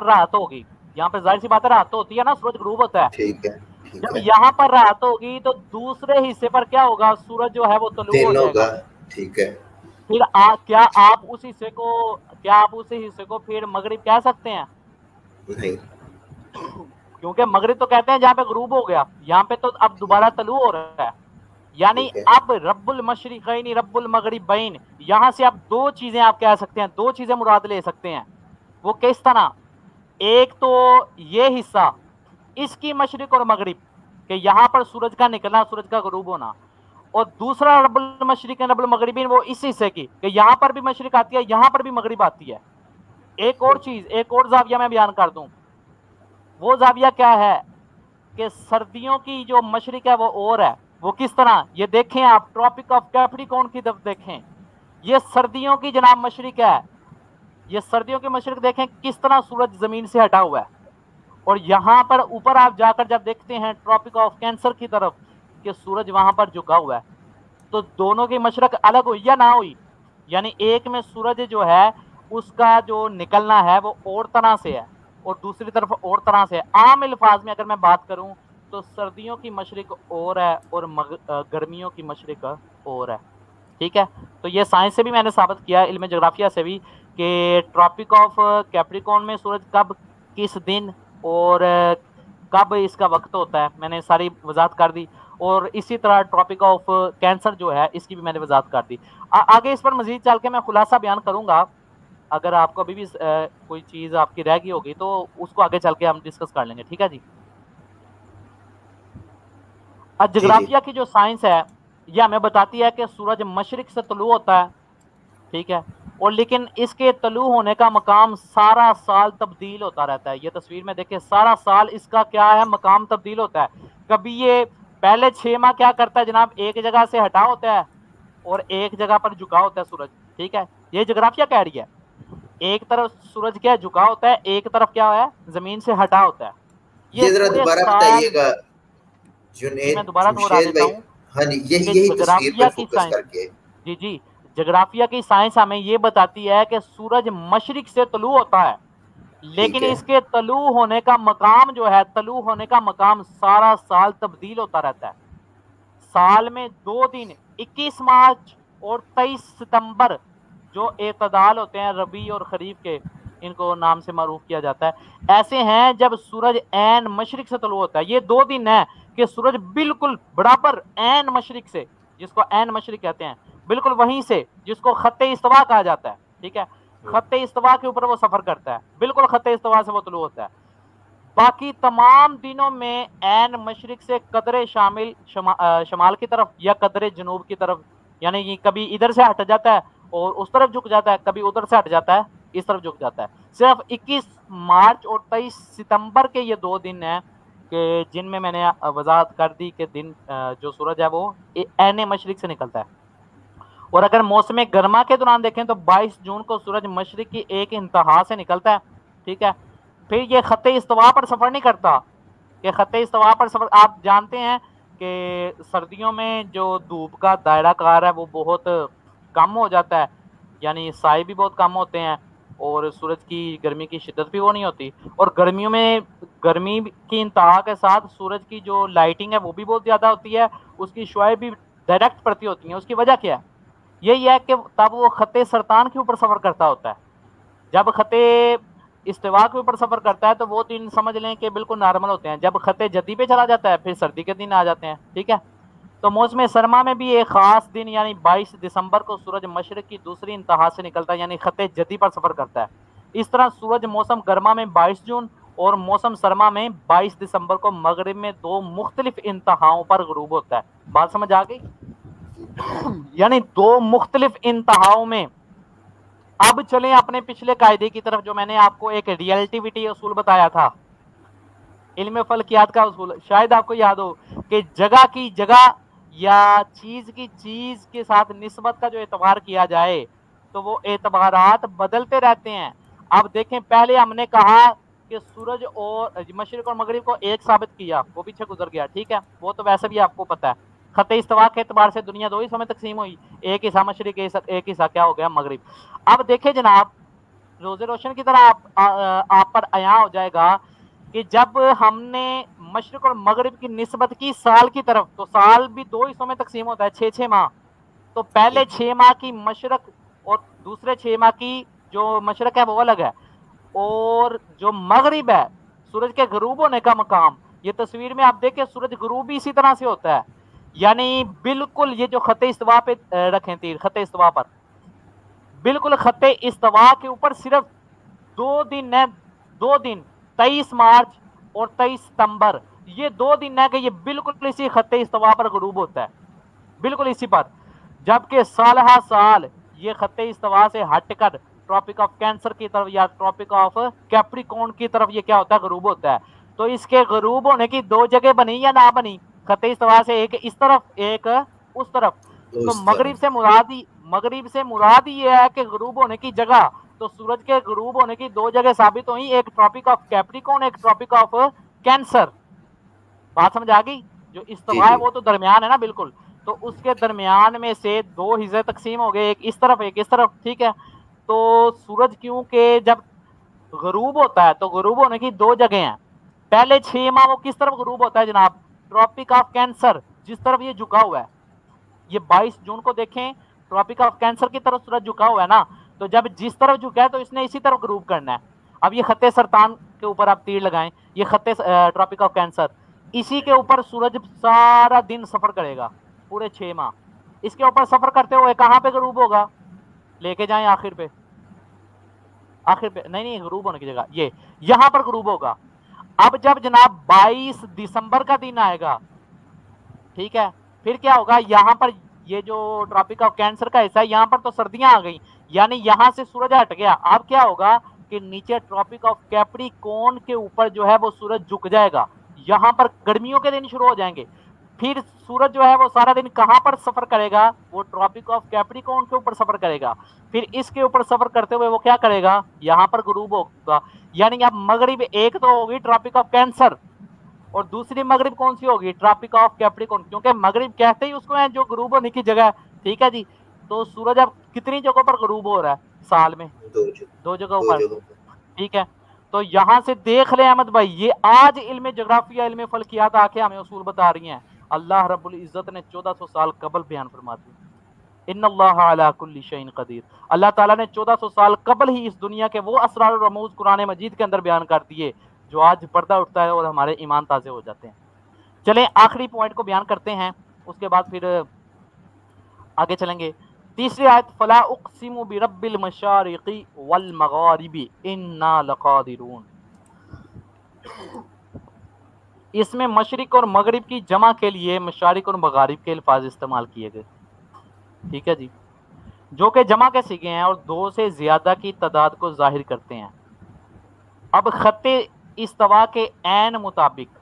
رات ہوگی یہاں پہ ظاہر سی بات ہے رات ہوتی ہے نا سورج غروب ہوتا ہے. جب یہاں پر رات ہوگی تو دوسرے حصے پر کیا ہوگا سورج جو ہے وہ طلوع ہو جائے گا. ٹھیک ہے. پھر کیا آپ اس حصے کو پھر مغرب کہہ سکتے ہیں؟ نہیں. کیونکہ مغرب تو کہتے ہیں جہاں پہ غروب ہو گیا. یہاں پہ تو اب دوبارہ طلوع ہو رہا ہے. یعنی اب رب المشرقین رب المغربین یہاں سے اب 2 چیزیں آپ کہہ سکتے ہیں 2 چیزیں مراد لے سکتے ہیں. وہ کس طرح ایک تو یہ حصہ اس کی مشرق اور مغرب کہ یہاں پر سورج کا نکلنا سورج کا غروب ہونا، اور دوسرا رب المشرق رب المغربین وہ اس حصے کی کہ یہاں پر بھی مشرق آتی ہے یہاں پر بھی مغرب آتی ہے۔ ایک اور چیز ایک اور زاویہ میں بیان کر دوں، وہ زاویہ کیا ہے کہ سردیوں کی جو مشرق ہے وہ اور ہے، وہ کس طرح، یہ دیکھیں آپ ٹراپک آف کیپریکون کی طرف دیکھیں، یہ سردیوں کی جناب مشرق ہے، یہ سردیوں کی مشرق دیکھیں کس طرح سورج زمین سے ہٹا ہوا ہے، اور یہاں پر اوپر آپ جا کر جب دیکھتے ہیں ٹراپک آف کینسر کی طرف کہ سورج وہاں پر جھکا ہوا ہے، تو دونوں کی مشرق الگ ہوئی یا نہ ہوئی، یعنی ایک میں سورج جو ہے اس کا جو نکلنا ہے وہ اور طرح سے ہے اور دوسری طرف اور طرح سے ہے۔ عام الفاظ میں اگر میں بات کروں تو سردیوں کی مشرق اور ہے اور گرمیوں کی مشرق اور ہے، ٹھیک ہے۔ تو یہ سائنس سے بھی میں نے ثابت کیا، علم جغرافیہ سے بھی، کہ ٹراپک آف کیپریکون میں سورج کب کس دن اور کب اس کا وقت ہوتا ہے میں نے ساری وضاحت کر دی، اور اسی طرح ٹراپک آف کینسر جو ہے اس کی بھی میں نے وضاحت کر دی۔ آگے اس پر مزید چل کے میں خلاصہ بیان کروں گا، اگر آپ کو ابھی بھی کوئی چیز آپ کی رہ گئی ہوگی تو اس کو آگے چل کے ہم ڈسکس کر لیں گے، ٹھیک ہے جی۔ جغرافیہ کی جو سائنس ہے یہ ہمیں بتاتی ہے کہ سورج مشرق سے طلوع ہوتا ہے، ٹھیک ہے، اور لیکن اس کے طلوع ہونے کا مقام سارا سال تبدیل ہوتا رہتا ہے۔ یہ تصویر میں دیکھیں، سارا سال اس کا کیا ہے، مقام تبدیل ہوتا ہے۔ کبھی یہ پہلے 6 ماہ کیا کرتا ہے جناب، ایک جگہ سے ہٹا ہوتا ہے اور ایک جگہ پر جھکا ہوتا ہے سورج، ٹھیک ہے، یہ جغرافیہ کہہ رہی ہے۔ ایک طرف سورج کیا جھکا ہوتا ہے، ایک طرف کیا ہے زمین سے ہٹا ہوتا ہے۔ یہ ذرا دوبارہ بتائیے گا جنید، میں دوبارہ دہرا جمشید دیتا بھائی، ہوں ہاں جی، کہ یہی تصویر جغرافیہ پر کی فوکس سائنس، کر کے۔ جی جغرافیہ کی سائنس ہمیں یہ بتاتی ہے کہ سورج مشرق سے طلوع ہوتا ہے، لیکن اس کے طلوع ہونے کا مقام جو ہے، طلوع ہونے کا مقام سارا سال تبدیل ہوتا رہتا ہے۔ سال میں 2 دن 21 مارچ اور 23 ستمبر جو اعتدال ہوتے ہیں ربیع اور خریف کے، ان کو نام سے معروف کیا جاتا ہے، ایسے ہیں جب سورج عین مشرق سے طلوع ہوتا ہے۔ یہ 2 دن ہیں کہ سورج بالکل برابر عین مشرق سے، جس کو عین مشرق کہتے ہیں، بالکل وہیں سے جس کو خط استوا کہا جاتا ہے، ٹھیک ہے، خط استوا کے اوپر وہ سفر کرتا ہے، بالکل خط استوا سے وہ طلوع ہوتا ہے۔ باقی تمام دنوں میں عین مشرق سے قدرے شمال کی طرف یا قدرے جنوب کی طرف، یعنی یہ کبھی ادھر سے ہٹ جاتا ہے اور اس طرف جھک جاتا ہے، کبھی ادھر سے ہٹ جاتا ہے اس طرف جھک جاتا ہے۔ صرف 21 مارچ اور 23 ستمبر کے یہ 2 دن ہیں کہ جن میں نے وضاحت کر دی کہ دن جو سورج ہے وہ عین مشرق سے نکلتا ہے۔ اور اگر موسم گرما کے دوران دیکھیں تو 22 جون کو سورج مشرق کی ایک انتہا سے نکلتا ہے، ٹھیک ہے، پھر یہ خط استوا پر سفر نہیں کرتا، کہ خط استوا پر سفر، آپ جانتے ہیں کہ سردیوں میں جو دھوپ کا دائرہ کار ہے وہ بہت کم ہو جاتا ہے، یعنی سائے بھی بہت کم ہوتے ہیں اور سورج کی گرمی کی شدت بھی وہ نہیں ہوتی، اور گرمیوں میں گرمی کی انتہا کے ساتھ سورج کی جو لائٹنگ ہے وہ بھی بہت زیادہ ہوتی ہے، اس کی شعاعیں بھی ڈائریکٹ پڑتی ہوتی ہیں۔ اس کی وجہ کیا ہے؟ یہی ہے کہ تب وہ خط سرطان کے اوپر سفر کرتا ہوتا ہے۔ جب خط استوا کے اوپر سفر کرتا ہے تو وہ دن سمجھ لیں کہ بالکل نارمل ہوتے ہیں، جب خط جدی پہ چلا جاتا ہے پھر سردی کے دن آ جاتے ہیں، ٹھیک ہے۔ تو موسم سرما میں بھی ایک خاص دن یعنی 22 دسمبر کو سورج مشرق کی دوسری انتہا سے نکلتا ہے، یعنی خط جدی پر سفر کرتا ہے۔ اس طرح سورج موسم گرما میں 22 جون اور موسم سرما میں 22 دسمبر کو مغرب میں 2 مختلف انتہاؤں پر غروب ہوتا ہے۔ بات سمجھ آ گئی؟ یعنی 2 مختلف انتہاؤں میں۔ اب چلیں اپنے پچھلے قاعدے کی طرف جو میں نے آپ کو ایک ریلیٹیوٹی اصول بتایا تھا، علم فلکیات کا اصول، شاید آپ کو یاد ہو کہ جگہ کی جگہ یا چیز کی چیز کے ساتھ نسبت کا جو اعتبار کیا جائے تو وہ اعتبارات بدلتے رہتے ہیں۔ اب دیکھیں، پہلے ہم نے کہا کہ سورج اور مشرق اور مغرب کو ایک ثابت کیا، وہ پیچھے گزر گیا، ٹھیک ہے، وہ تو ویسے بھی آپ کو پتا ہے۔ خط استوا کے اعتبار سے دنیا 2 حصوں میں تقسیم ہوئی، ایک حصہ مشرق، ایک حصہ کیا ہو گیا، مغرب۔ اب دیکھیں جناب، روز روشن کی طرح آپ پر عیاں ہو جائے گا کہ جب ہم نے مشرق اور مغرب کی نسبت کی سال کی طرف، تو سال بھی 2 حصوں میں تقسیم ہوتا ہے، 6 ماہ، تو پہلے 6 ماہ کی مشرق اور دوسرے 6 ماہ کی جو مشرق ہے وہ الگ ہے، اور جو مغرب ہے سورج کے غروب ہونے کا مقام، یہ تصویر میں آپ دیکھیں سورج غروب بھی اسی طرح سے ہوتا ہے، یعنی بالکل یہ جو خط استوا پہ رکھیں تیر، خط استوا پر، بالکل خط استوا کے اوپر صرف 2 دن ہے، 2 دن 23 مارچ اور 23 ستمبر، یہ 2 دن ہے کہ یہ بالکل اسی خط استوا پر غروب ہوتا ہے، بالکل اسی پر، جبکہ سال ہر سال یہ خط استوا سے ہٹ کر ٹراپک آف کینسر کی طرف یا ٹراپک آف کیپریکون کی طرف یہ کیا ہوتا ہے؟ غروب ہوتا ہے۔ تو اس کے غروب ہونے کی 2 جگہ بنی یا نہ بنی؟ خط استوا سے ایک اس طرف ایک اس طرف، تو مغرب سے مراد یہ ہے کہ غروب ہونے کی جگہ، تو سورج کے غروب ہونے کی 2 جگہ ثابت ہوئی، ایک ٹراپک آف کیپریکون، ایک ٹراپک آف کینسر۔ بات سمجھ آ گئی؟ جو استوا ہے وہ تو درمیان ہے نا بالکل، تو اس کے درمیان میں سے 2 حصے تقسیم ہو گئے، ایک اس طرف ایک اس طرف، ٹھیک ہے؟ تو سورج کیونکہ جب غروب ہوتا ہے تو غروب ہونے کی 2 جگہ ہیں، پہلے 6 ماہ وہ کس طرف غروب ہوتا ہے جناب؟ ٹراپک آف کینسر، جس طرف یہ جھکا ہوا ہے، یہ 22 جون کو دیکھیں ٹراپک آف کینسر کی طرف سورج جھکا ہوا ہے نا، تو جب جس طرف جھکا ہے تو اس نے اسی طرف غروب کرنا ہے۔ اب یہ خط سرطان کے اوپر آپ تیر لگائیں، یہ خط ٹراپک آف کینسر، اسی کے اوپر سورج سارا دن سفر کرے گا پورے 6 ماہ، اس کے اوپر سفر کرتے ہوئے کہاں پہ غروب ہوگا؟ لے کے جائیں آخر پہ نہیں غروب ہونے کی جگہ یہ یہاں پر غروب ہوگا۔ اب جب جناب 22 دسمبر کا دن آئے گا، ٹھیک ہے، پھر کیا ہوگا؟ یہاں پر یہ جو ٹراپک آف کینسر کا حصہ ہے یہاں پر تو سردیاں آ گئی، یعنی یہاں سے سورج ہٹ گیا، اب کیا ہوگا کہ نیچے ٹراپک آف کیپریکون کے اوپر جو ہے وہ سورج جھک جائے گا، یہاں پر گرمیوں کے دن شروع ہو جائیں گے، پھر سورج جو ہے وہ سارا دن کہاں پر سفر کرے گا؟ وہ ٹراپک آف کیپریکون کے اوپر سفر کرے گا، پھر اس کے اوپر سفر کرتے ہوئے وہ کیا کرے گا؟ یہاں پر غروب ہوگا، یعنی اب مغرب ایک تو ہوگی ٹراپک آف کینسر اور دوسری مغرب کون سی ہوگی؟ ٹراپک آف کیپریکون، کیونکہ مغرب کہتے ہی اس کو ہے جو غروب ہونے کی جگہ ہے، ٹھیک ہے جی؟ تو سورج اب کتنی جگہوں پر غروب ہو رہا ہے سال میں؟ 2 جگہوں پر، ٹھیک ہے؟ تو یہاں سے دیکھ لیں احمد بھائی، یہ آج علم جغرافیہ علم فلکیات آ کے ہمیں اصول بتا رہی ہیں، اللہ رب العزت نے 1400 سال قبل بیان فرما دی، ان اللہ علی کل شیء قدیر، اللہ تعالیٰ نے 1400 سال قبل ہی اس دنیا کے وہ اسرار و رموز قرآن مجید کے اندر بیان کر دیے جو آج پردہ اٹھتا ہے اور ہمارے ایمان تازے ہو جاتے ہیں۔ چلیں آخری پوائنٹ کو بیان کرتے ہیں، اس کے بعد پھر آگے چلیں گے۔ تیسری آیت، فلا اقسم برب المشارق والمغارب انا لقادرون، اس میں مشرق اور مغرب کی جمع کے لیے مشارق اور مغارب کے الفاظ استعمال کیے گئے، ٹھیک ہے جی، جو کہ جمع کے صیغے ہیں اور 2 سے زیادہ کی تعداد کو ظاہر کرتے ہیں۔ اب خط استوا کے عین مطابق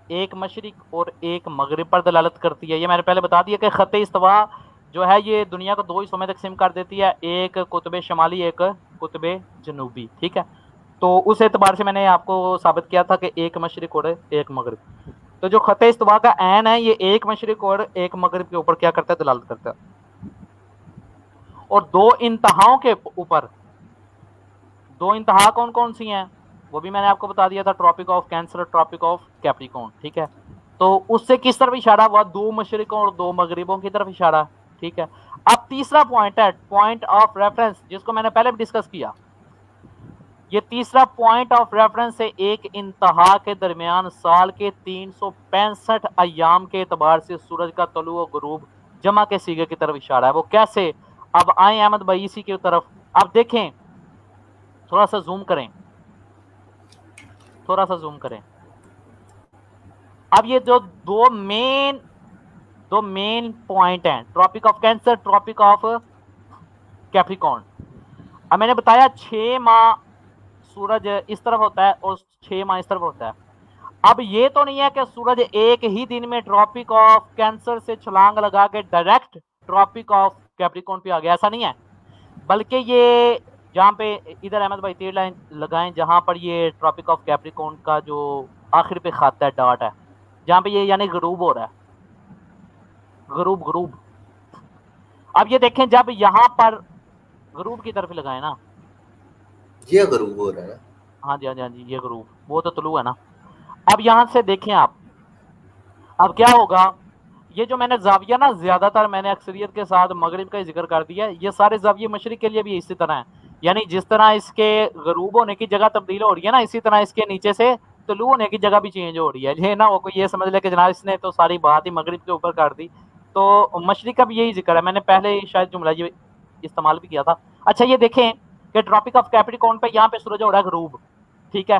ایک مشرق اور ایک مغرب پر دلالت کرتی ہے، یہ میں نے پہلے بتا دیا کہ خط استوا جو ہے یہ دنیا کو 2 حصوں میں تقسیم کر دیتی ہے، ایک قطب شمالی ایک قطب جنوبی، ٹھیک ہے؟ تو اس اعتبار سے میں نے آپ کو ثابت کیا تھا کہ ایک مشرق اور ایک مغرب، تو جو خط استوا کا عین ہے یہ ایک مشرق اور ایک مغرب کے اوپر کیا کرتا ہے؟ دلالت کرتا ہے، اور 2 انتہاؤں کے اوپر، 2 انتہا کون کون سی ہیں وہ بھی میں نے آپ کو بتا دیا تھا، tropic of cancer, tropic of Capricorn, ٹھیک ہے؟ تو اس سے کس طرف اشارہ ہوا؟ 2 مشرقوں اور 2 مغربوں کی طرف اشارہ، ٹھیک ہے؟ اب تیسرا پوائنٹ ہے پوائنٹ آف ریفرنس، جس کو میں نے پہلے بھی ڈسکس کیا، یہ تیسرا پوائنٹ آف ریفرنس سے ایک انتہا کے درمیان سال کے 365 ایام کے اعتبار سے سورج کا طلوع و غروب جمع کے صیغے کی طرف اشارہ ہے، وہ کیسے؟ اب آئیں احمد بھائی اسی کی طرف، اب دیکھیں تھوڑا سا زوم کریں، اب یہ جو دو مین پوائنٹ ہیں، tropic of cancer, tropic of Capricorn, اب میں نے بتایا 6 ماہ سورج اس طرف ہوتا ہے اور 6 ماہ اس طرف ہوتا ہے۔ اب یہ تو نہیں ہے کہ سورج ایک ہی دن میں ٹراپک آف کینسر سے چھلانگ لگا کے ڈائریکٹ ٹراپک آف کیپریکون پہ آ گیا، ایسا نہیں ہے، بلکہ یہ جہاں پہ ادھر احمد بھائی تیر لائن لگائیں جہاں پر یہ ٹراپک آف کیپریکون کا جو آخر پہ خط ہے، ڈاٹ ہے، جہاں پہ یہ یعنی غروب ہو رہا ہے، غروب۔ اب یہ دیکھیں جب یہاں پر غروب کی طرف لگائیں نا، یہ غروب ہو رہا ہے، ہاں جی یہ غروب، وہ تو طلوع ہے نا۔ اب یہاں سے دیکھیں آپ، اب کیا ہوگا؟ یہ جو میں نے زاویہ نا زیادہ تر میں نے اکثریت کے ساتھ مغرب کا ہی ذکر کر دیا، یہ سارے زاویے مشرق کے لیے بھی اسی طرح ہیں، یعنی جس طرح اس کے غروب ہونے کی جگہ تبدیل ہو رہی ہے نا، اسی طرح اس کے نیچے سے طلوع ہونے کی جگہ بھی چینج ہو رہی ہے، یہ نہ وہ کوئی یہ سمجھ لے کہ جناب اس نے تو ساری بات ہی مغرب کے اوپر کر دی، تو مشرق کا بھی یہی ذکر ہے، میں نے پہلے شاید جملہ یہ استعمال بھی کیا تھا۔ اچھا یہ دیکھیں کہ ٹراپک آف کیپریکون پہ یہاں پہ سورج ہو رہا ہے غروب، ٹھیک ہے؟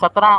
17,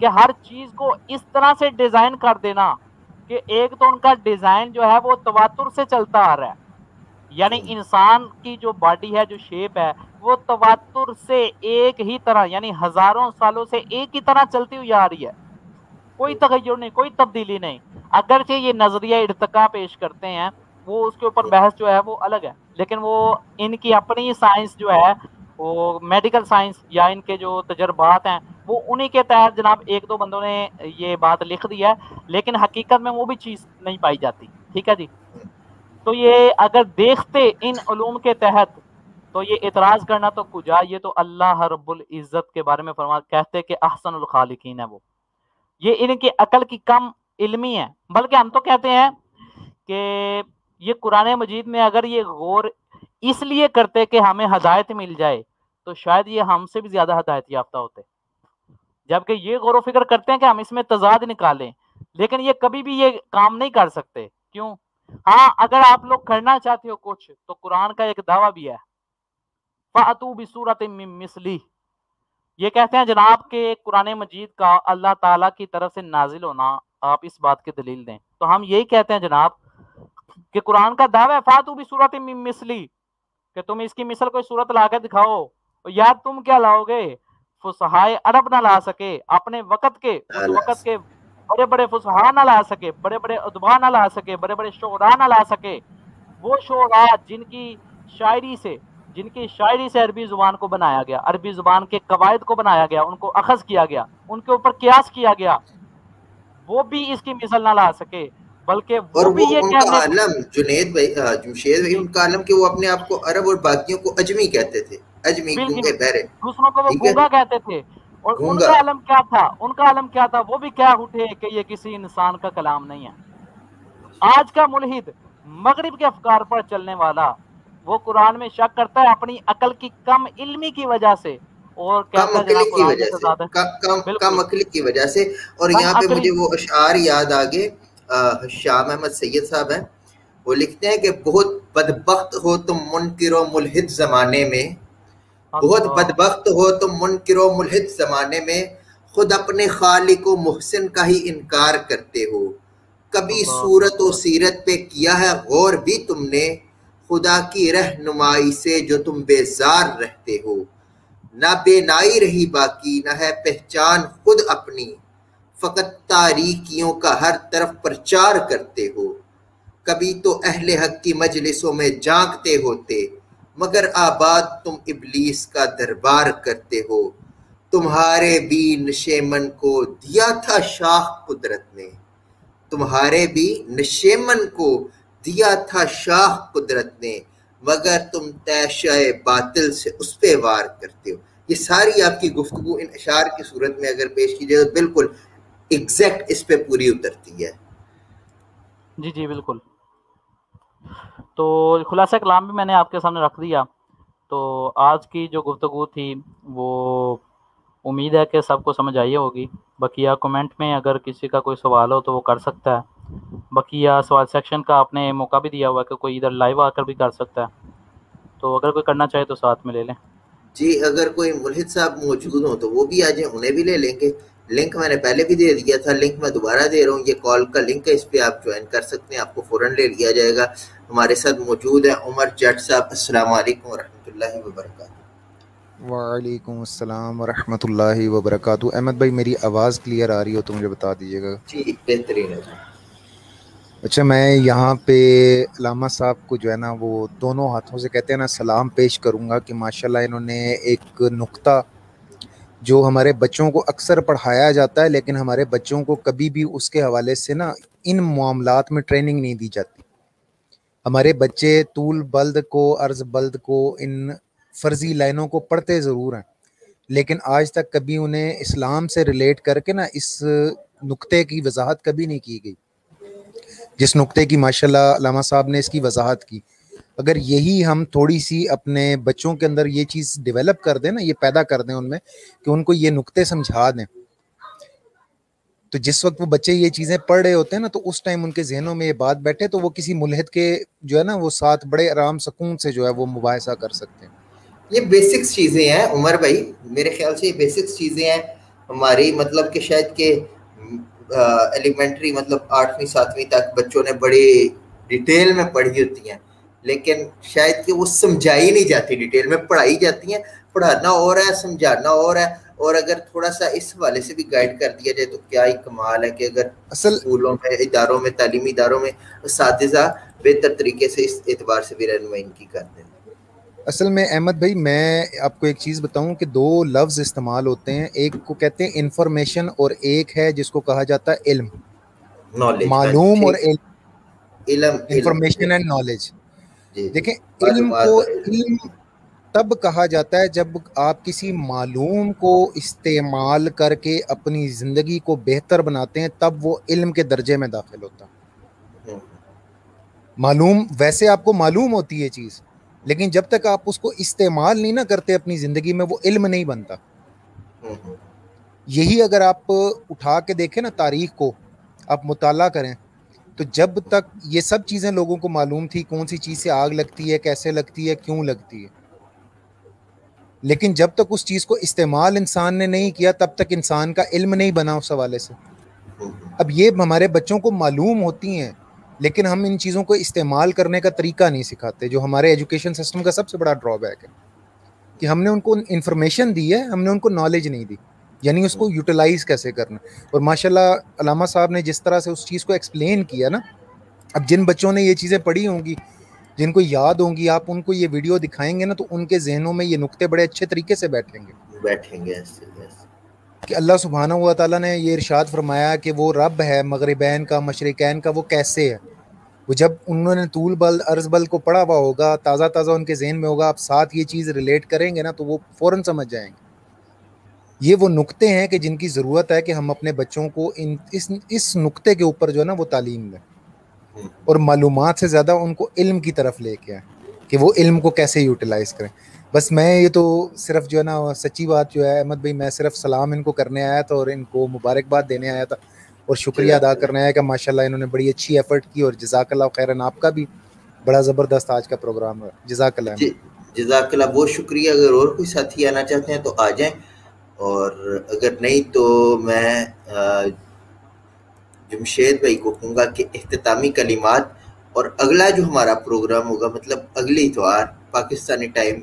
کہ ہر چیز کو اس طرح سے ڈیزائن کر دینا کہ ایک تو ان کا ڈیزائن جو ہے وہ تواتر سے چلتا آ رہا ہے، یعنی انسان کی جو باڈی ہے، جو شیپ ہے، وہ تواتر سے ایک ہی طرح، یعنی ہزاروں سالوں سے ایک ہی طرح چلتی ہوئی آ رہی ہے، کوئی تغیر نہیں، کوئی تبدیلی نہیں۔ اگرچہ یہ نظریہ ارتقاء پیش کرتے ہیں، وہ اس کے اوپر بحث جو ہے وہ الگ ہے، لیکن وہ ان کی اپنی سائنس جو ہے، وہ میڈیکل سائنس یا ان کے جو تجربات ہیں، وہ انہی کے تحت جناب ایک دو بندوں نے یہ بات لکھ دی ہے، لیکن حقیقت میں وہ بھی چیز نہیں پائی جاتی۔ ٹھیک ہے جی، تو یہ اگر دیکھتے ان علوم کے تحت تو یہ اعتراض کرنا تو کجا، یہ تو اللہ رب العزت کے بارے میں کہتے کہ احسن الخالقین ہے وہ، یہ ان کی عقل کی کم علمی ہے۔ بلکہ ہم تو کہتے ہیں کہ یہ قرآن مجید میں اگر یہ غور اس لیے کرتے کہ ہمیں ہدایت مل جائے تو شاید یہ ہم سے بھی زیادہ ہدایت یافتہ ہوتے، جبکہ یہ غور و فکر کرتے ہیں کہ ہم اس میں تضاد نکالیں، لیکن یہ کبھی بھی یہ کام نہیں کر سکتے۔ کیوں؟ ہاں، اگر آپ لوگ کرنا چاہتے ہو کچھ تو قرآن کا ایک دعویٰ بھی ہے، فَأْتُوا بِسُورَةٍ مِّن مِّثْلِهِ، یہ کہتے ہیں جناب کہ قرآن مجید کا اللہ تعالیٰ کی طرف سے نازل ہونا، آپ اس بات کی دلیل دیں۔ تو ہم یہی کہتے ہیں جناب کہ قرآن کا دعویٰ ہے فَأْتُوا بِسُورَةٍ مِّن مِّثْلِهِ، کہ تم اس کی مثل کوئی صورت لا کے دکھاؤ، یا تم کیا لاؤ گے؟ فصحائے عرب نہ لا سکے، اپنے وقت کے، اس وقت کے بڑے بڑے فصحاء نہ لا سکے، بڑے بڑے ادبا نہ لا سکے، بڑے بڑے شعراء نہ لا سکے، وہ شعراء جن کی شاعری سے عربی زبان کو بنایا گیا، عربی زبان کے قواعد کو بنایا گیا، ان کو اخذ کیا گیا، ان کے اوپر قیاس کیا گیا، وہ بھی اس کی مثل نہ لا سکے، بلکہ اور وہ بھی وہ یہ ان کا کہنے عالم جنید بھائی، جمشید بھائی، جی ان کا عالم کہ وہ اپنے آپ کو عرب اور باقیوں کو اجمی کہتے تھے، اجمی بالکل، گونگے بہرے، دوسروں کو وہ ٹھیک ہے، گونگا کہتے تھے، اور ان گونگا۔ کا علم کیا تھا؟ ان کا علم کیا تھا؟ وہ بھی کیا اٹھے کہ یہ کسی انسان کا کلام نہیں ہے۔ آج کا ملحد، مغرب کے افکار پر چلنے والا، وہ قرآن میں شک کرتا ہے اپنی عقل کی کم علمی کی وجہ سے، اور کم کہتا ہے عقلی جناب کی قرآن میں وجہ سے، تضاد ہے۔ کم بالکل، عقلی کی وجہ سے۔ اور کم یہاں پہ عقلی، مجھے وہ اشعار یاد آگے، شام احمد سید صاحب ہیں، وہ لکھتے ہیں کہ بہت بدبخت ہو تم منکر و ملحد زمانے میں، بہت اللہ، بدبخت ہو تم منکر و ملحد زمانے میں، خود اپنے خالق و محسن کا ہی انکار کرتے ہو، کبھی اللہ صورت و اکبر، سیرت پہ کیا ہے غور بھی تم نے، خدا کی رہنمائی سے جو تم بیزار رہتے ہو، نہ بے نائی رہی باقی نہ ہے پہچان خود اپنی، فقط تاریکیوں کا ہر طرف پرچار کرتے ہو، کبھی تو اہل حق کی مجلسوں میں جانکتے ہوتے، مگر آباد تم ابلیس کا دربار کرتے ہو، تمہارے بھی نشیمن کو دیا تھا شاہ قدرت نے، تمہارے بھی نشیمن کو دیا تھا شاہ قدرت نے، مگر تم تیشہ باطل سے اس پہ وار کرتے ہو۔ یہ ساری آپ کی گفتگو ان اشعار کی صورت میں اگر پیش کی جائے تو بالکل ایگزیکٹ اس پہ پوری اترتی ہے۔ جی جی بالکل۔ تو خلاصہ کلام بھی میں نے آپ کے سامنے رکھ دیا۔ تو آج کی جو گفتگو تھی وہ امید ہے کہ سب کو سمجھ آئی ہوگی۔ بقیہ کومنٹ میں اگر کسی کا کوئی سوال ہو تو وہ کر سکتا ہے، بقیہ سوال سیکشن کا آپ نے موقع بھی دیا ہوا ہے کہ کوئی ادھر لائیو آ کر بھی کر سکتا ہے، تو اگر کوئی کرنا چاہے تو ساتھ میں لے لیں۔ جی اگر کوئی ملحد صاحب موجود ہوں تو وہ بھی آ جائیں، انہیں بھی لے لیں گے۔ لنک میں نے پہلے بھی دے دیا تھا، لنک میں دوبارہ دے رہا ہوں، یہ کال کا لنک ہے، اس پہ آپ جوائن کر سکتے ہیں، آپ کو فوراً لے لیا جائے گا۔ ہمارے ساتھ موجود ہیں عمر جٹ صاحب، السلام علیکم ورحمۃ اللہ وبرکاتہ۔ وعلیکم السلام ورحمۃ اللہ وبرکاتہ۔ احمد بھائی میری آواز کلیئر آ رہی ہو تو مجھے بتا دیجیے گا۔ جی بہترین ہے۔ اچھا، میں یہاں پہ علامہ صاحب کو جو ہے نا وہ دونوں ہاتھوں سے کہتے ہیں نا سلام پیش کروں گا کہ ماشاءاللہ انہوں نے ایک نقطہ جو ہمارے بچوں کو اکثر پڑھایا جاتا ہے لیکن ہمارے بچوں کو کبھی بھی اس کے حوالے سے نا ان معاملات میں ٹریننگ نہیں دی جاتی۔ ہمارے بچے طول بلد کو، عرض بلد کو، ان فرضی لائنوں کو پڑھتے ضرور ہیں لیکن آج تک کبھی انہیں اسلام سے ریلیٹ کر کے نا اس نقطے کی وضاحت کبھی نہیں کی گئی، جس نقطے کی ماشاءاللہ علامہ صاحب نے اس کی وضاحت کی۔ اگر یہی ہم تھوڑی سی اپنے بچوں کے اندر یہ چیز ڈیولپ کر دیں نا، یہ پیدا کر دیں ان میں کہ ان کو یہ نقطے سمجھا دیں، تو جس وقت وہ بچے یہ چیزیں پڑھ رہے ہوتے ہیں نا تو اس ٹائم ان کے ذہنوں میں یہ بات بیٹھے تو وہ کسی ملحد کے جو ہے نا وہ ساتھ بڑے آرام سکون سے جو ہے وہ مباحثہ کر سکتے ہیں۔ یہ بیسکس چیزیں ہیں عمر بھائی، میرے خیال سے یہ بیسکس چیزیں ہیں۔ ہماری مطلب کہ شاید کہ ایلیمنٹری مطلب 8ویں 7ویں تک بچوں نے بڑی ڈیٹیل میں پڑھی ہوتی ہیں، لیکن شاید کہ وہ سمجھائی نہیں جاتی، ڈیٹیل میں پڑھائی جاتی ہیں، پڑھانا اور ہے سمجھانا اور ہے. اور اگر تھوڑا سا اس حوالے سے بھی گائیڈ کر دیا جائے تو کیا ہی کمال ہے کہ اگر اسکولوں میں اداروں میں تعلیمی اداروں میں اساتذہ بہتر طریقے سے اس اعتبار سے بھی رہنمائی کی کرتے ہیں. اصل میں احمد بھائی میں آپ کو ایک چیز بتاؤں کہ 2 لفظ استعمال ہوتے ہیں، ایک کو کہتے ہیں انفارمیشن اور ایک ہے جس کو کہا جاتا ہے علم، نالج، معلوم اور علم، انفارمیشن اینڈ نالج. دیکھیں علم معلومات کو اور علم تب کہا جاتا ہے جب آپ کسی معلوم کو استعمال کر کے اپنی زندگی کو بہتر بناتے ہیں، تب وہ علم کے درجے میں داخل ہوتا ہے. معلوم ویسے آپ کو معلوم ہوتی ہے چیز، لیکن جب تک آپ اس کو استعمال نہیں نہ کرتے اپنی زندگی میں، وہ علم نہیں بنتا. یہی اگر آپ اٹھا کے دیکھیں نا تاریخ کو، آپ مطالعہ کریں تو جب تک یہ سب چیزیں لوگوں کو معلوم تھی، کون سی چیز سے آگ لگتی ہے، کیسے لگتی ہے، کیوں لگتی ہے، لیکن جب تک اس چیز کو استعمال انسان نے نہیں کیا تب تک انسان کا علم نہیں بنا اس حوالے سے. اب یہ ہمارے بچوں کو معلوم ہوتی ہیں لیکن ہم ان چیزوں کو استعمال کرنے کا طریقہ نہیں سکھاتے، جو ہمارے ایجوکیشن سسٹم کا سب سے بڑا ڈرا بیک ہے کہ ہم نے ان کو انفارمیشن دی ہے، ہم نے ان کو نالج نہیں دی، یعنی اس کو یوٹیلائز کیسے کرنا. اور ماشاءاللہ علامہ صاحب نے جس طرح سے اس چیز کو ایکسپلین کیا نا، اب جن بچوں نے یہ چیزیں پڑھی ہوں گی، جن کو یاد ہوں گی، آپ ان کو یہ ویڈیو دکھائیں گے نا تو ان کے ذہنوں میں یہ نقطے بڑے اچھے طریقے سے بیٹھیں گے کہ اللہ سبحانہ و تعالیٰ نے یہ ارشاد فرمایا کہ وہ رب ہے مغربین کا مشرقین کا، وہ کیسے ہے. وہ جب انہوں نے طول بل عرض بل کو پڑھا ہوا ہوگا، تازہ تازہ ان کے ذہن میں ہوگا، آپ ساتھ یہ چیز ریلیٹ کریں گے نا تو وہ فوراً سمجھ جائیں گے. یہ وہ نقطے ہیں کہ جن کی ضرورت ہے کہ ہم اپنے بچوں کو اس نقطے کے اوپر جو ہے نا وہ تعلیم دیں، اور معلومات سے زیادہ ان کو علم کی طرف لے کے آئیں کہ وہ علم کو کیسے یوٹیلائز کریں. بس میں یہ تو صرف جو ہے نا سچی بات جو ہے احمد بھائی، میں صرف سلام ان کو کرنے آیا تھا اور ان کو مبارکباد دینے آیا تھا اور شکریہ ادا کرنا ہے کہ ماشاءاللہ انہوں نے بڑی اچھی ایفرٹ کی، اور جزاک اللہ خیرن. آپ کا بھی بڑا زبردست آج کا پروگرام ہے، جزاک اللہ. جزاک اللہ، بہت شکریہ. اگر اور کوئی ساتھی آنا چاہتے ہیں تو آ جائیں، اور اگر نہیں تو میں جمشید بھائی کو کہوں گا کہ اختتامی کلمات، اور اگلا جو ہمارا پروگرام ہوگا مطلب اگلی اتوار پاکستانی ٹائم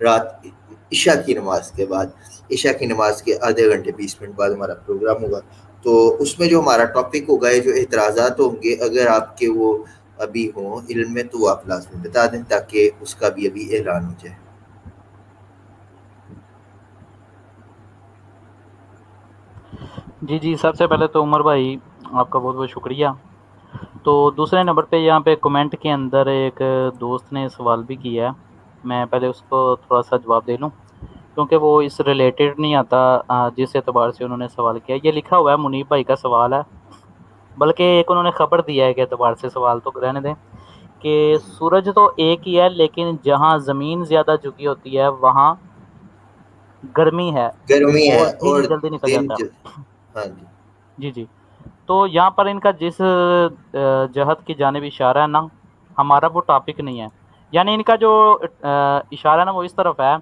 رات عشاء کی نماز کے بعد، عشاء کی نماز کے آدھے گھنٹے 20 منٹ بعد ہمارا پروگرام ہوگا. تو اس میں جو ہمارا ٹاپک ہوگا، جو اعتراضات ہوں گے اگر آپ کے وہ ابھی ہوں علم میں تو آپ لازمی بتا دیں تاکہ اس کا بھی ابھی اعلان ہو جائے. جی سب سے پہلے تو عمر بھائی آپ کا بہت بہت شکریہ. تو دوسرے نمبر پہ یہاں پہ کمنٹ کے اندر ایک دوست نے سوال بھی کیا ہے، میں پہلے اس کو تھوڑا سا جواب دے لوں کیونکہ وہ اس ریلیٹڈ نہیں آتا جس اعتبار سے انہوں نے سوال کیا. یہ لکھا ہوا ہے، منیب بھائی کا سوال ہے، بلکہ ایک انہوں نے خبر دیا ہے کہ اعتبار سے سوال تو رہنے دیں کہ سورج تو ایک ہی ہے لیکن جہاں زمین زیادہ جھکی ہوتی ہے وہاں گرمی ہے اور دن جلدی نکل جاتا ہے. جی تو یہاں پر ان کا جس جہت کی جانب اشارہ ہے نا، ہمارا وہ ٹاپک نہیں ہے. یعنی ان کا جو اشارہ ہے نا وہ اس طرف ہے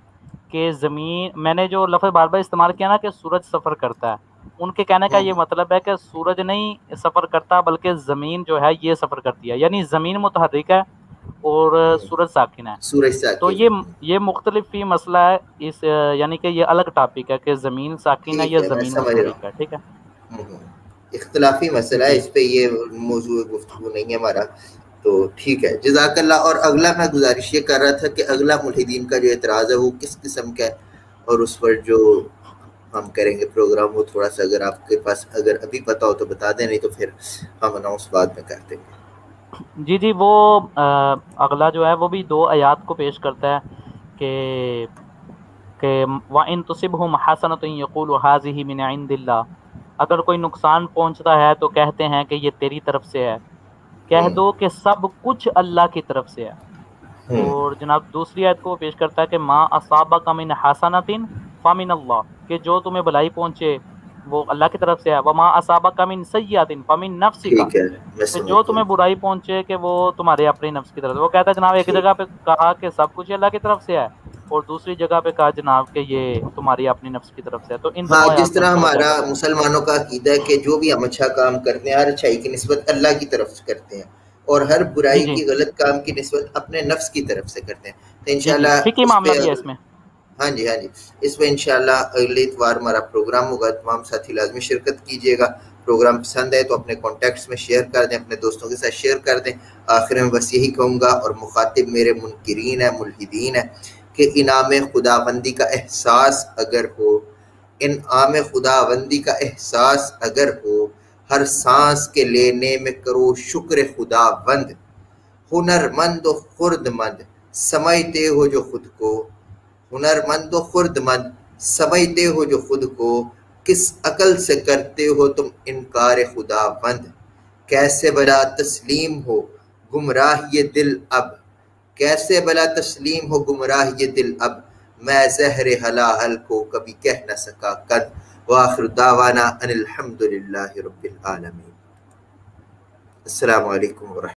کہ زمین، میں نے جو لفظ بار بار استعمال کیا نا کہ سورج سفر کرتا ہے، ان کے کہنے کا یہ مطلب ہے کہ سورج نہیں سفر کرتا بلکہ زمین جو ہے یہ سفر کرتی ہے. یعنی زمین متحرک ہے اور سورج ساکن ہے. تو یہ مختلف ہی مسئلہ ہے، اس یعنی کہ یہ الگ ٹاپک ہے کہ زمین ساکن ہے یا زمین متحرک ہے. ٹھیک ہے، اختلافی مسئلہ ہے، اس پہ یہ موضوع گفتگو نہیں ہے ہمارا. تو ٹھیک ہے، جزاک اللہ. اور اگلا میں گزارش یہ کر رہا تھا کہ اگلا ملحدین کا جو اعتراض ہے وہ کس قسم کا ہے، اور اس پر جو ہم کریں گے پروگرام وہ تھوڑا سا اگر آپ کے پاس اگر ابھی پتا ہو تو بتا دیں، نہیں تو پھر ہم اناؤنس بعد میں کر دیں گے. جی وہ اگلا جو ہے وہ بھی 2 آیات کو پیش کرتا ہے کہ وَإِن تُصِبْهُمْ حَسَنَةٌ يَقُولُ هَٰذِهِ مِنْ عِندِ اللَّهِ، اگر کوئی نقصان پہنچتا ہے تو کہتے ہیں کہ یہ تیری طرف سے ہے، کہہ دو کہ سب کچھ اللہ کی طرف سے ہے. اور جناب دوسری آیت کو پیش کرتا ہے کہ مَا أَصَابَكَ مِنْ حَسَنَةٍ فَمِنَ اللَّهِ، کہ جو تمہیں بھلائی پہنچے وہ اللہ کی طرف سے ہے. وَمَا أَصَابَكَ مِنْ سَيِّئَةٍ فَمِنْ نَفْسِكَ، کہ جو تمہیں برائی پہنچے کہ وہ تمہارے اپنے نفس کی طرف سے. وہ کہتا ہے جناب ایک جگہ پہ کہا کہ سب کچھ اللہ کی طرف سے ہے، اور دوسری جگہ پہ کہا جناب کہ یہ تمہاری اپنی نفس کی طرف سے ہے. تو ان ہاں، دونوں جس طرح آیات میں ہمارا مسلمانوں کا عقیدہ ہے کہ جو بھی ہم اچھا کام کرتے ہیں ہر اچھائی کی نسبت اللہ کی طرف سے کرتے ہیں، اور ہر برائی جی کی غلط کام کی نسبت اپنے نفس کی طرف سے کرتے ہیں. تو جی انشاءاللہ فقی اس معاملہ پہ بھی ہے اس میں. ہاں جی اس پہ انشاءاللہ اگلے اتوار ہمارا پروگرام ہوگا. تمام ساتھی لازمی شرکت کیجیے گا. پروگرام پسند ہے تو اپنے کانٹیکٹس میں شیئر کر دیں، اپنے دوستوں کے ساتھ شیئر کر دیں. آخر میں بس یہی کہوں گا، اور مخاطب میرے منکرین ہیں، ملحدین ہیں، کہ انعام خداوندی کا احساس اگر ہو، انعام خداوندی کا احساس اگر ہو، ہر سانس کے لینے میں کرو شکر خداوند. ہنرمند و خرد مند سمجھتے ہو جو خود کو، ہنرمند و خرد مند سمجھتے ہو جو خود کو، کس عقل سے کرتے ہو تم انکار خداوند. کیسے بلا تسلیم ہو گمراہ یہ دل اب، کیسے بلا تسلیم ہو گمراہ یہ دل اب، میں زہر ہلاہل کو کبھی کہہ نہ سکا قد. وآخر دعوانا ان الحمد للہ رب العالمین. السلام علیکم ورحمۃ اللہ.